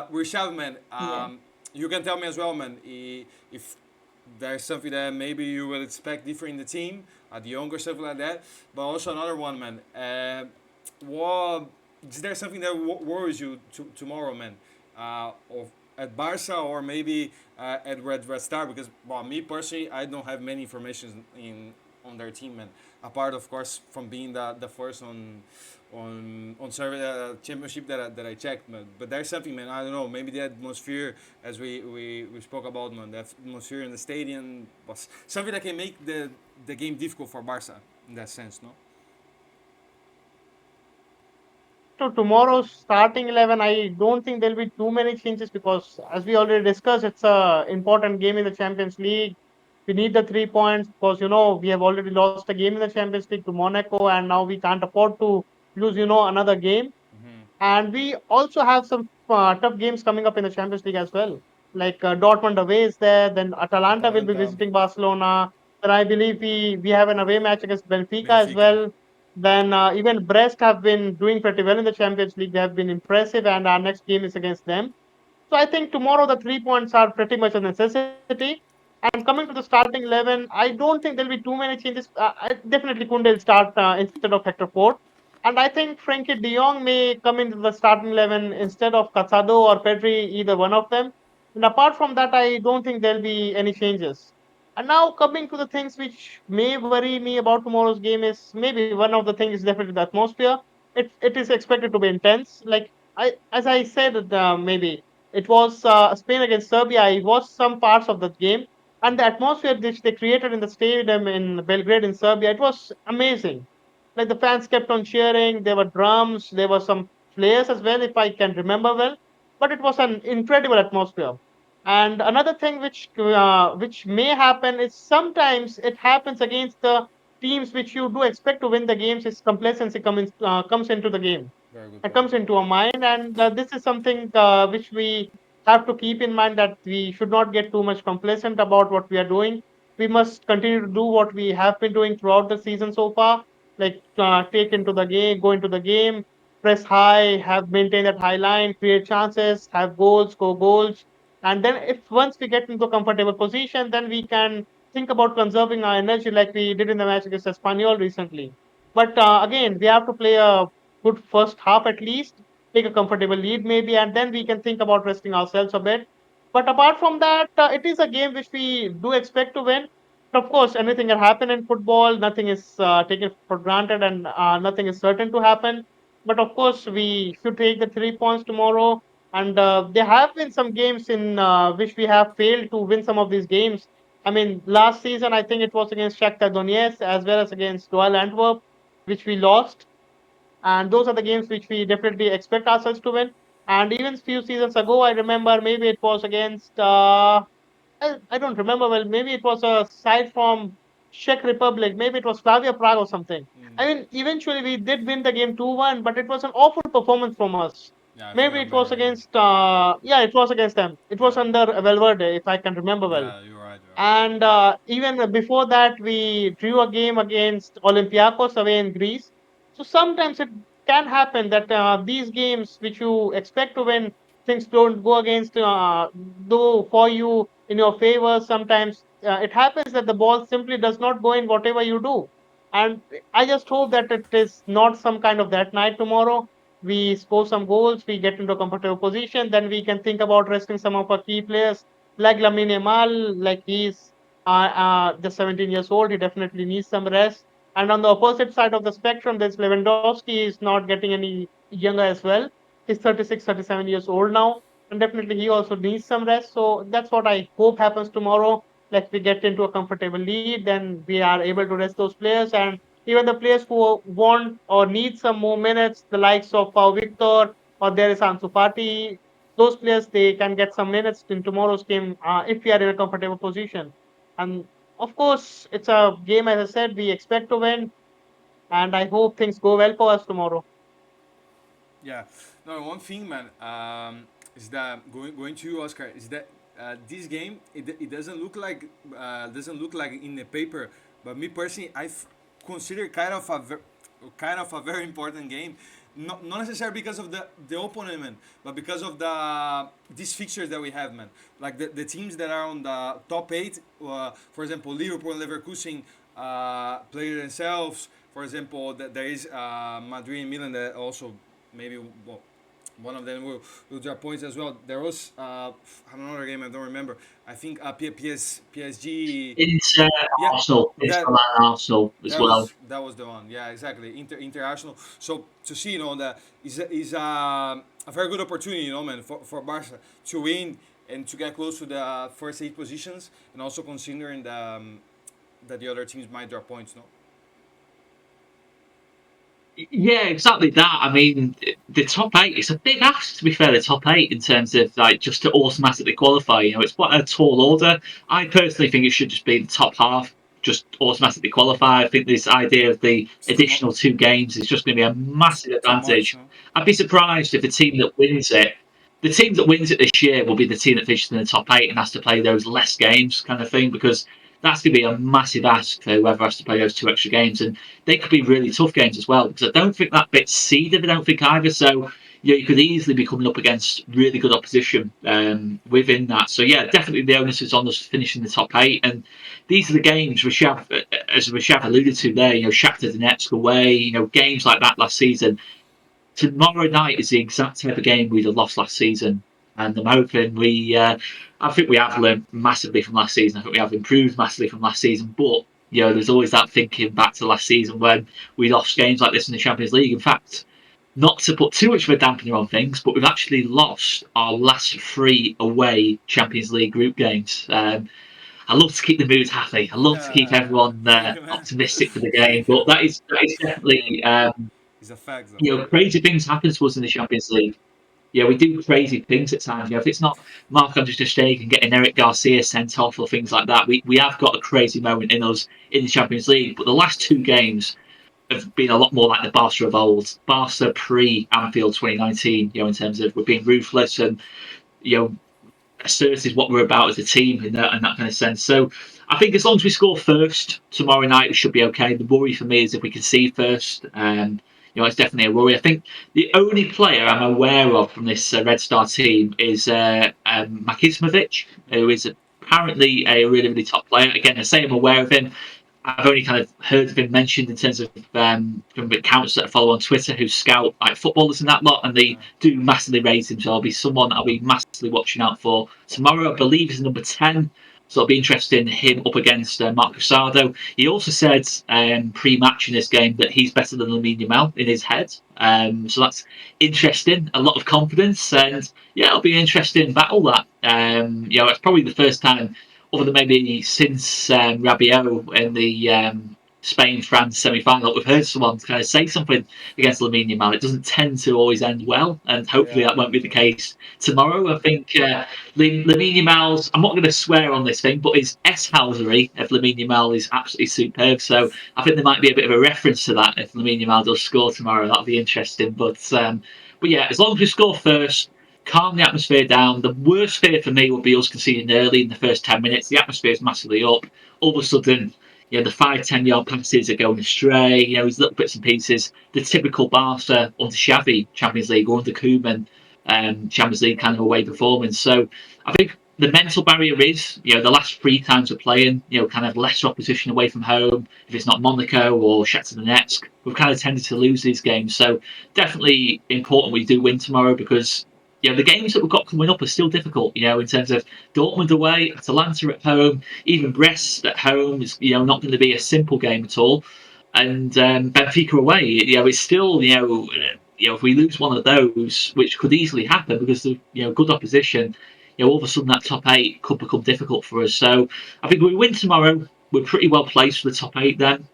Rishad, man, Yeah. you can tell me as well, man, if there's something that maybe you will expect different in the team, at the younger stuff like that. But also another one, man. What is there something that worries you tomorrow, man? Of at Barca or maybe at Red Star? Because well, me personally, I don't have many information in on their team, man. Apart, of course, from being the first on server championship that I checked, man. But there's something, man. I don't know. Maybe the atmosphere, as we spoke about, man. The atmosphere in the stadium was something that can make the game difficult for Barca in that sense, no? To tomorrow's starting 11, I don't think there'll be too many changes because, as we already discussed, it's a important game in the Champions League. We need the 3 points because we have already lost a game in the Champions League to Monaco, and now we can't afford to lose another game. And we also have some tough games coming up in the Champions League as well. Like Dortmund away is there, then Atalanta will be Atalanta, visiting Barcelona. Then I believe we have an away match against Benfica as Benfica. well. Then even Brest have been doing pretty well in the Champions League. They have been impressive, and our next game is against them. So I think tomorrow the 3 points are pretty much a necessity. And coming to the starting 11, I don't think there'll be too many changes. Definitely Kunde will start instead of Hector Ford. And I think Frankie de Jong may come into the starting 11 instead of Casado or Pedri, either one of them. And apart from that, I don't think there'll be any changes. And now coming to the things which may worry me about tomorrow's game is maybe one of the things is definitely the atmosphere. It is expected to be intense. Like as I said, maybe it was Spain against Serbia. It was some parts of the game, and the atmosphere which they created in the stadium in Belgrade in Serbia, it was amazing. Like the fans kept on cheering. There were drums. There were some players as well, if I can remember well. But it was an incredible atmosphere. And another thing which may happen is sometimes it happens against the teams which you do expect to win the games is complacency comes into the game. Very good It point. comes into our mind, and this is something which we have to keep in mind that we should not get too much complacent about what we are doing. We must continue to do what we have been doing throughout the season so far, like take into the game, go into the game, press high, have maintain that high line, create chances, have goals, score goals, and then if once we get into a comfortable position, then we can think about conserving our energy like we did in the match against Espanyol recently. But again, we have to play a good first half at least, take a comfortable lead maybe, and then we can think about resting ourselves a bit. But apart from that, it is a game which we do expect to win. But of course, anything can happen in football. Nothing is taken for granted, and nothing is certain to happen. But of course, we should take the 3 points tomorrow. And there have been some games in which we have failed to win some of these games. I mean, last season I think it was against Shakhtar Donetsk as well as against Royal Antwerp, which we lost, and those are the games which we definitely expect ourselves to win. And even few seasons ago, I remember maybe it was against I don't remember well. Maybe it was a side from Czech Republic. Maybe it was Slavia Prague or something. I mean, eventually we did win the game 2-1, but it was an awful performance from us. Yeah, I think Maybe I it was remember. against yeah, it was against them. It was Yeah, under Valverde, if I can remember well. yeah, you're right. You're right. And even before that, we drew a game against Olympiacos away in Greece. So sometimes it can happen that these games, which you expect to win, things don't go against, do for you in your favor. Sometimes it happens that the ball simply does not go in whatever you do. And I just hope that it is not some kind of that night tomorrow. We score some goals, we get into a comfortable position, then we can think about resting some of our key players like Lamine Yamal, like he's just 17 years old. He definitely needs some rest. And on the opposite side of the spectrum, there's Lewandowski. Is not getting any younger as well. He's 36, 37 years old now. And definitely he also needs some rest. So that's what I hope happens tomorrow. Like we get into a comfortable lead, then we are able to rest those players. And even the players who want or need some more minutes, the likes of Pau Victor or there is Ansu Fati, those players they can get some minutes in tomorrow's game if we are in a comfortable position. And of course, it's a game, as I said, we expect to win, and I hope things go well for us tomorrow. Yeah. No, one thing, man, is that going to you, Oscar, is that this game it doesn't look like in the paper, but me personally, consider kind of a very important game. Not necessarily because of the opponent, man, but because of these fixtures that we have, man. Like the teams that are on the top eight, for example, Liverpool and Leverkusen play themselves. For example, there is Madrid and Milan that also maybe one of them will drop points as well. There was another game I don't remember. I think PSG. Into Yeah, Arsenal, Inter that and Arsenal as well. that was the one. Yeah, exactly. International. So to see, that is a very good opportunity, man, for Barca to win and to get close to the first eight positions, and also considering that the other teams might drop points, no. Yeah, exactly that. I mean, the top eight, it's a big ask to be fair, the top eight in terms of like just to automatically qualify. It's quite a tall order. I personally think it should just be the top half, just automatically qualify. I think this idea of the It's additional two games is just going to be a massive too much, advantage. no. I'd be surprised if the team that wins it this year will be the team that finishes in the top eight and has to play those less games kind of thing, because that's going to be a massive ask for whoever has to play those two extra games. And they could be really tough games as well, because I don't think that bit's seeded, I don't think either. So, you could easily be coming up against really good opposition within that. So, yeah, definitely the onus is on us finishing the top eight. And these are the games, as Rishav alluded to there, Shakhtar Donetsk away, games like that last season. Tomorrow night is the exact type of game we'd have lost last season. And I'm hoping I think we have learned massively from last season. I think we have improved massively from last season. But, there's always that thinking back to last season when we lost games like this in the Champions League. In fact, not to put too much of a dampener on things, but we've actually lost our last three away Champions League group games. I love to keep the mood happy. I love to keep everyone Thank you, man. optimistic for the game. But that is definitely It's a fact, though. crazy things happen to us in the Champions League. Yeah, we do crazy things at times. If it's not Marc-Andre ter Stegen getting Eric Garcia sent off or things like that, we have got a crazy moment in us in the Champions League. But the last two games have been a lot more like the Barca of old. Barca pre-Anfield 2019, in terms of we're being ruthless and, assertive what we're about as a team in that kind of sense. So I think as long as we score first tomorrow night, we should be okay. The worry for me is if we concede first. It's definitely a worry. I think the only player I'm aware of from this Red Star team is Makismovic, who is apparently a really, really top player. Again, I say I'm aware of him. I've only kind of heard of him mentioned in terms of from accounts that I follow on Twitter who scout like footballers and that lot, and they do massively rate him. So I'll be someone I'll be massively watching out for tomorrow. I believe he's number 10. So it'll be interesting him up against Marc Casado. He also said pre-match in this game that he's better than Lamine Yamal in his head. So that's interesting. A lot of confidence, and yeah, it'll be an interesting battle. That it's probably the first time, other than maybe since Rabiot in the Spain-France semi-final, we've heard someone kind of say something against Lamine Yamal. It doesn't tend to always end well, and hopefully that won't be the case tomorrow. I think Lamine Yamal's, I'm not going to swear on this thing, but his S-housery of Lamine Yamal is absolutely superb. So I think there might be a bit of a reference to that if Lamine Yamal does score tomorrow. That'll be interesting. But yeah, as long as we score first, calm the atmosphere down. The worst fear for me would be us conceding early in the first 10 minutes. The atmosphere is massively up. All of a sudden, the 5-10 yard passes are going astray. These little bits and pieces. The typical Barca under Xavi Champions League or under Koeman Champions League kind of away performance. So I think the mental barrier is, the last 3 times we're playing, kind of lesser opposition away from home. If it's not Monaco or Shakhtar Donetsk, we've kind of tended to lose these games. So definitely important we do win tomorrow, because the games that we've got coming up are still difficult. In terms of Dortmund away, Atalanta at home, even Brest at home is not going to be a simple game at all. And Benfica away, it's still if we lose one of those, which could easily happen because of good opposition, all of a sudden that top 8 could become difficult for us. So I think if we win tomorrow, we're pretty well placed for the top 8 then.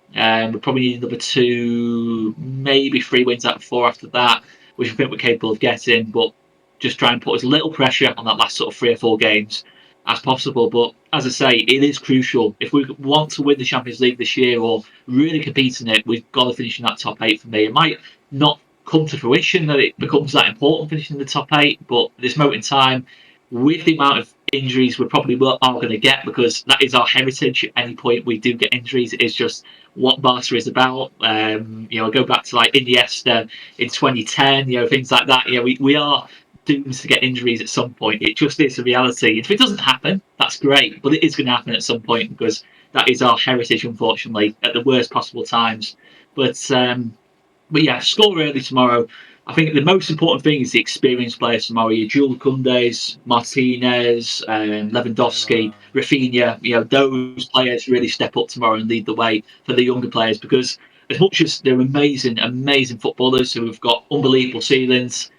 We probably need another 2, maybe 3 wins out of 4 after that, which I think we're capable of getting. But just try and put as little pressure on that last sort of 3 or 4 games as possible. But as I say, it is crucial. If we want to win the Champions League this year or really compete in it, we've got to finish in that top 8 for me. It might not come to fruition that it becomes that important finishing in the top 8, but at this moment in time, with the amount of injuries we probably are going to get, because that is our heritage. At any point we do get injuries, it is just what Barca is about. Go back to like Iniesta in 2010, things like that. We are doomed to get injuries at some point. It just is a reality. If it doesn't happen, that's great, but it is going to happen at some point, because that is our heritage, unfortunately, at the worst possible times. But yeah, score early tomorrow. I think the most important thing is the experienced players tomorrow. Your Jules Koundés, Martinez, Lewandowski, Rafinha. Those players really step up tomorrow and lead the way for the younger players, because as much as they're amazing, amazing footballers who have got unbelievable ceilings,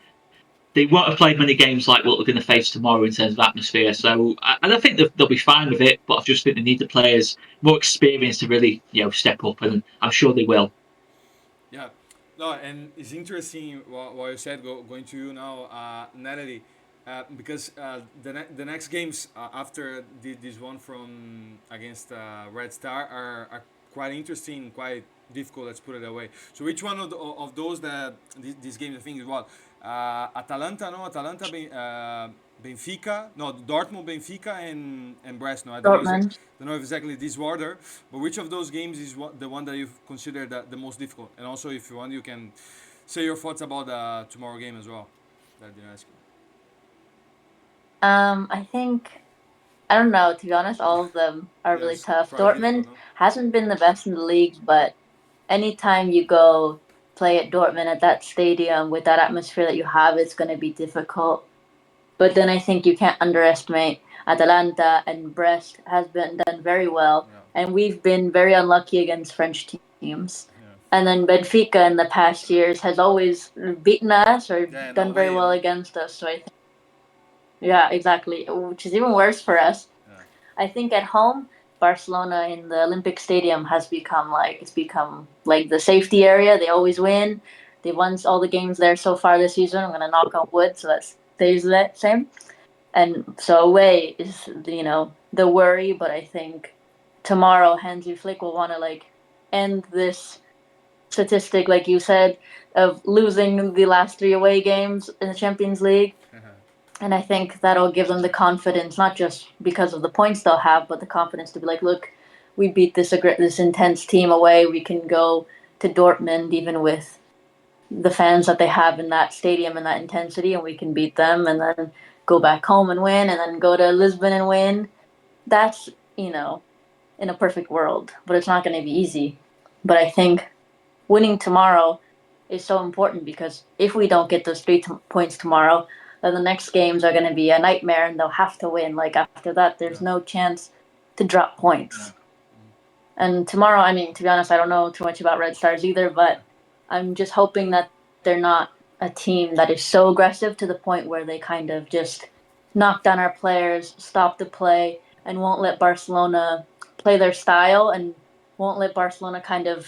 they won't have played many games like what we're going to face tomorrow in terms of atmosphere. So I think they'll be fine with it, but I just think they need the players more experienced to really step up, and I'm sure they will. Yeah, no, and it's interesting what you said. Going to you now, Natalie, because the next games after this one from against Red Star are quite interesting, quite difficult. Let's put it that way. So which one of those that these games I think is what Benfica, no, Dortmund, Benfica, and Brest. No, Dortmund. don't know exactly this order, but which of those games is the one that you consider the most difficult? And also, if you want, you can say your thoughts about the tomorrow game as well. That didn't ask you. I think, I don't know, to be honest, all of them are really Yes, tough. quite difficult, Dortmund no? hasn't been the best in the league, but anytime you go play at Dortmund at that stadium with that atmosphere that you have, it's going to be difficult. But then I think you can't underestimate Atalanta, and Brest has been done very well, Yeah, and we've been very unlucky against French teams. yeah, And then Benfica in the past years has always beaten us or yeah. done No very way, well against us. So I think, yeah, exactly, which is even worse for us. Yeah, I think at home, Barcelona in the Olympic Stadium has become like the safety area. They always win. They won all the games there so far this season. I'm gonna knock on wood, so that stays the same. And so away is the worry, but I think tomorrow Hansi Flick will want to like end this statistic, like you said, of losing the last 3 away games in the Champions League. And I think that'll give them the confidence, not just because of the points they'll have, but the confidence to be like, look, we beat this intense team away. We can go to Dortmund even with the fans that they have in that stadium and that intensity, and we can beat them, and then go back home and win, and then go to Lisbon and win. That's in a perfect world, but it's not going to be easy. But I think winning tomorrow is so important, because if we don't get those 3 points tomorrow, then the next games are going to be a nightmare, and they'll have to win. Like after that, there's yeah, no chance to drop points. And tomorrow, I mean, to be honest, I don't know too much about Red Stars either, but I'm just hoping that they're not a team that is so aggressive to the point where they kind of just knock down our players, stop the play, and won't let Barcelona play their style, and won't let Barcelona kind of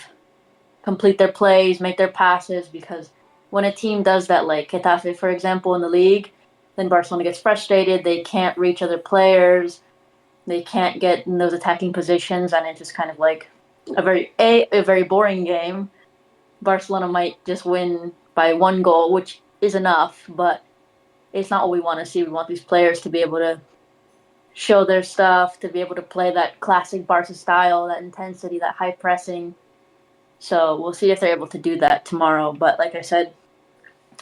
complete their plays, make their passes, because when a team does that, like Getafe, for example, in the league, then Barcelona gets frustrated. They can't reach other players. They can't get in those attacking positions, and it's just kind of like a very boring game. Barcelona might just win by 1 goal, which is enough, but it's not what we want to see. We want these players to be able to show their stuff, to be able to play that classic Barca style, that intensity, that high pressing. So we'll see if they're able to do that tomorrow. But like I said,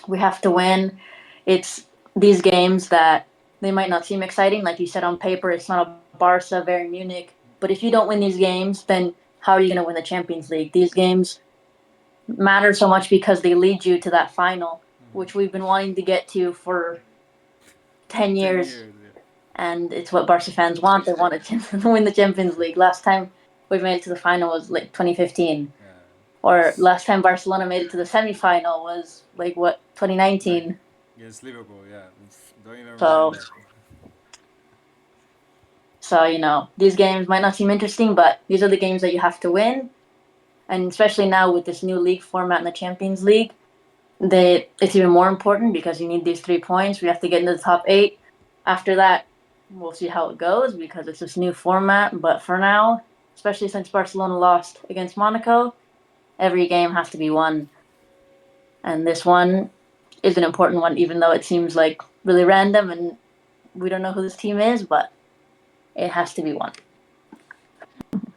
we have to win. It's these games that They might not seem exciting, like you said, on paper. It's not a Barca, Bayern Munich. But if you don't win these games, then how are you going to win the Champions League? These games matter so much because they lead you to that final, which we've been wanting to get to for 10 10 years. years. Yeah. And it's what Barca fans want. They want to win the Champions League. Last time we made it to the final was like 2015. Yeah. Or last time Barcelona made it to the semi-final was like what, 2019. Against Liverpool, yeah. Don't even So, remind that. these games might not seem interesting, but these are the games that you have to win. And especially now with this new league format in the Champions League, it's even more important because you need these 3 points. We have to get into the top 8. After that, we'll see how it goes because it's this new format. But for now, especially since Barcelona lost against Monaco, every game has to be won. And this one is an important one, even though it seems like really random and we don't know who this team is, but it has to be won.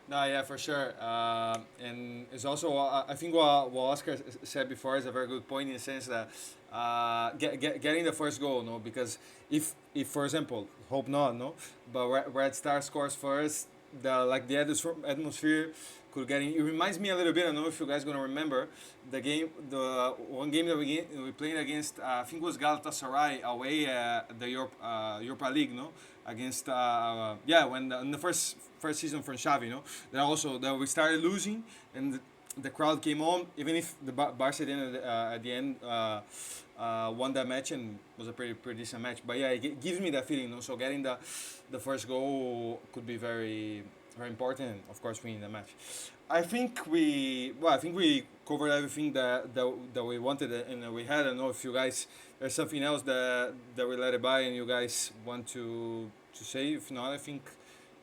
No, yeah, for sure. And it's also, I think what Oscar said before is a very good point in the sense that getting the first goal, no, because if for example, hope not, no, but Red Star scores first, the atmosphere could get in. It reminds me a little bit. I don't know if you guys gonna remember the one game that we played against. I think it was Galatasaray away at the Europa League, no, against when in the first season from Xavi, no, that we started losing and the crowd came on, even if the Barca didn't at the end won that match and was a pretty decent match. But yeah, it gives me that feeling, no. So getting the first goal could be very very important. Of course, winning the match. I think we covered everything that we wanted and we had. I don't know if you guys there's something else that we let it by and you guys want to say. If not, I think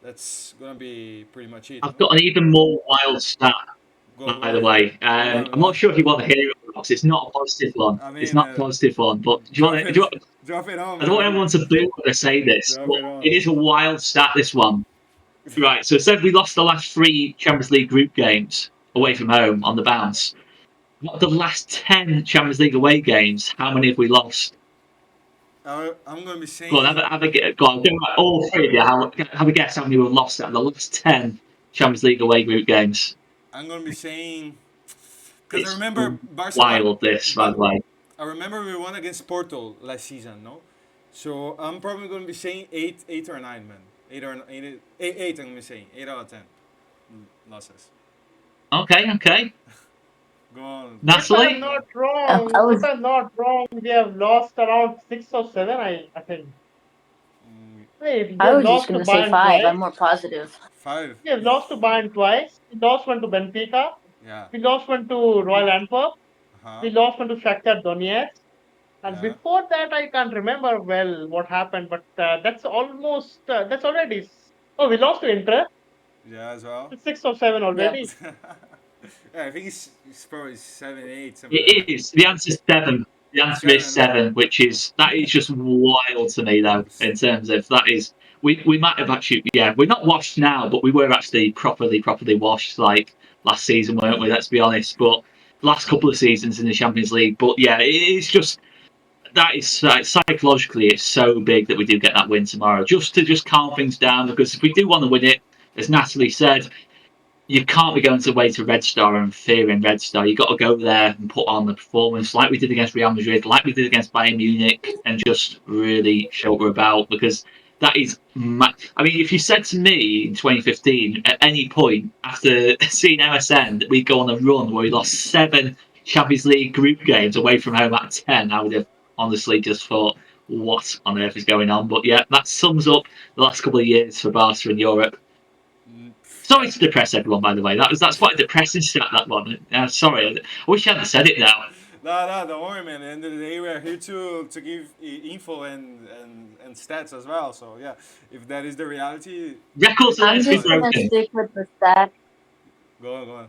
that's gonna be pretty much it. I've No? got an even more wild stat, Go by the on. way. Go I'm not on. sure if you want to hear it because it's not a positive one. I It's mean, not a positive one, but do you drop want to, it, do you want, drop it on, I don't want man. everyone to boo when I say this, Drop but it on. it is a wild stat, this one. Right, so it said we lost the last 3 Champions League group games away from home on the bounce. What are the last 10 Champions League away games? How many have we lost? I'm gonna be Go on, saying. go on, go right, all 3 of you. Have a guess how many we've lost out of the last 10 Champions League away group games. I'm gonna be saying. Because I It's remember Barcelona. wild, this, by the way. I remember we won against Porto last season, no? So I'm probably going to be saying eight or nine, man. Eight. I'm going to be saying 8 out of 10 losses. Okay. Go on. If I'm Natalie? not I wrong, was we have lost around 6 or 7. I think. Mm, Wait, we I have was just lost to gonna say Bayern 5. I'm twice. more positive. 5. We have lost to Bayern twice. We lost one to Benfica. Yeah. We lost one to Royal Antwerp. Uh-huh. We lost one to Shakhtar Donetsk. And Yeah. before that, I can't remember well what happened, but that's already. Oh, we lost to Inter. Yeah, as well. It's 6 or 7 Yep. already. Yeah, I think it's probably 7, 8, something like It that. is. The answer is 7. The answer is 7, no? 7, that is just wild to me, though, in terms of that is. We might have actually, yeah, we're not washed now, but we were actually properly washed like last season, weren't we? Let's be honest. But last couple of seasons in the Champions League. But yeah, it is just that is psychologically it's so big that we do get that win tomorrow, just to calm things down. Because if we do want to win it, as Natalie said, you can't be going away to Red Star and fearing Red Star. You've got to go there and put on the performance like we did against Real Madrid, like we did against Bayern Munich, and just really show what we're about. Because that is, I mean, if you said to me in 2015 at any point after seeing MSN that we'd go on a run where we lost 7 Champions League group games away from home at 10, I would have honestly just thought, what on earth is going on? But yeah, that sums up the last couple of years for Barca in Europe. Mm, Sorry yeah. to depress everyone, by the way. That's quite a depressing stat. That one. Sorry, I wish I hadn't said it now. No, don't worry, man. At the end of the day, we're here to give info and stats as well. So yeah, if that is the reality, Records are I'm meant to be just gonna broken. stick with the stat. go on.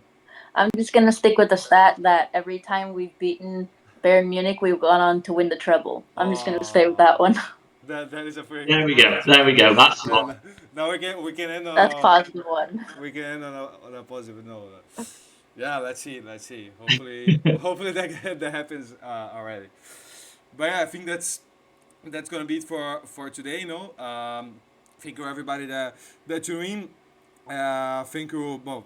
I'm just gonna stick with the stat that every time we've beaten Bayern Munich, we've gone on to win the treble. I'm just gonna stay with that one. That is a pretty There good we one go. as There we well. go. That's what. Then now we can end That's on positive one. we can end on a positive note. Yeah, let's see. Hopefully that happens already. But yeah, I think that's gonna be it for today. Thank you everybody that tuned in. Thank you. Well,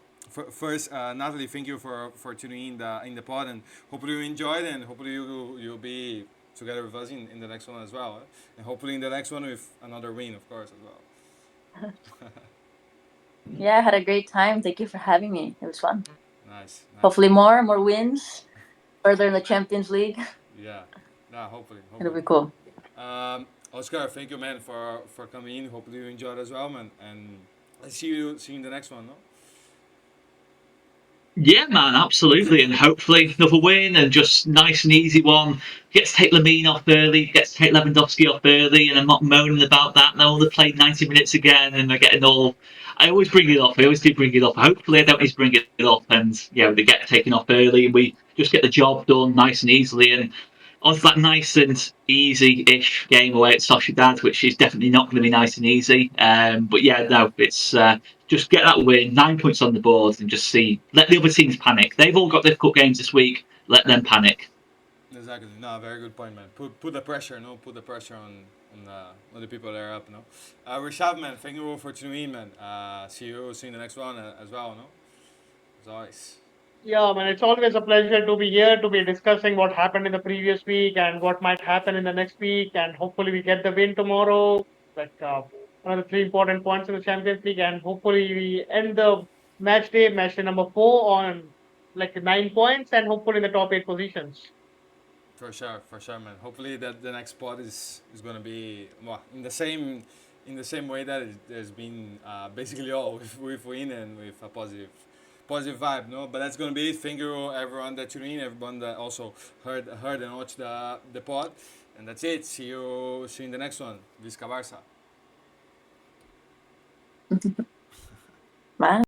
first, Natalie, thank you for tuning in the pod, and hopefully you enjoyed, and hopefully you'll be together with us in the next one as well, and hopefully in the next one with another win, of course, as well. Yeah, I had a great time. Thank you for having me. It was fun. Nice, nice. Hopefully more wins further in the Champions League. Yeah, nah, hopefully, It'll hopefully. be cool. Oscar, thank you, man, for coming in. Hopefully you enjoyed as well, man, and I see you in the next one, no? Yeah, man, absolutely, and hopefully another win and just nice and easy one. Get to take Lamine off early, get to take Lewandowski off early, and I'm not moaning about that. Now they played 90 minutes again, and they're getting all. I always bring it up. I always do bring it up. Hopefully, I don't need to bring it up, and they get taken off early, and we just get the job done nice and easily, and on to that nice and easy-ish game away at Sociedad, which is definitely not going to be nice and easy. But yeah, no, it's just get that win, 9 points on the board, and just let the other teams panic. They've all got difficult games this week. Let them panic. Exactly. No, very good point, man. Put the pressure, no? Put the pressure on the people that are up, no? Rishab, man, thank you for tuning in, man. See you in the next one as well, no? As always. Yeah, man, it's always a pleasure to be here to be discussing what happened in the previous week and what might happen in the next week, and hopefully we get the win tomorrow. Like one of the three important points in the Champions League, and hopefully we end the match day number 4 on like 9 points, and hopefully in the top 8 positions. For sure, man. Hopefully that the next spot is gonna be well, in the same way that there's been basically all with win and with a positive vibe, no. But that's gonna be it. Thank you everyone that tuned in, everyone that also heard and watched the pod, and that's it. See you in the next one. Visca Barça. Bye.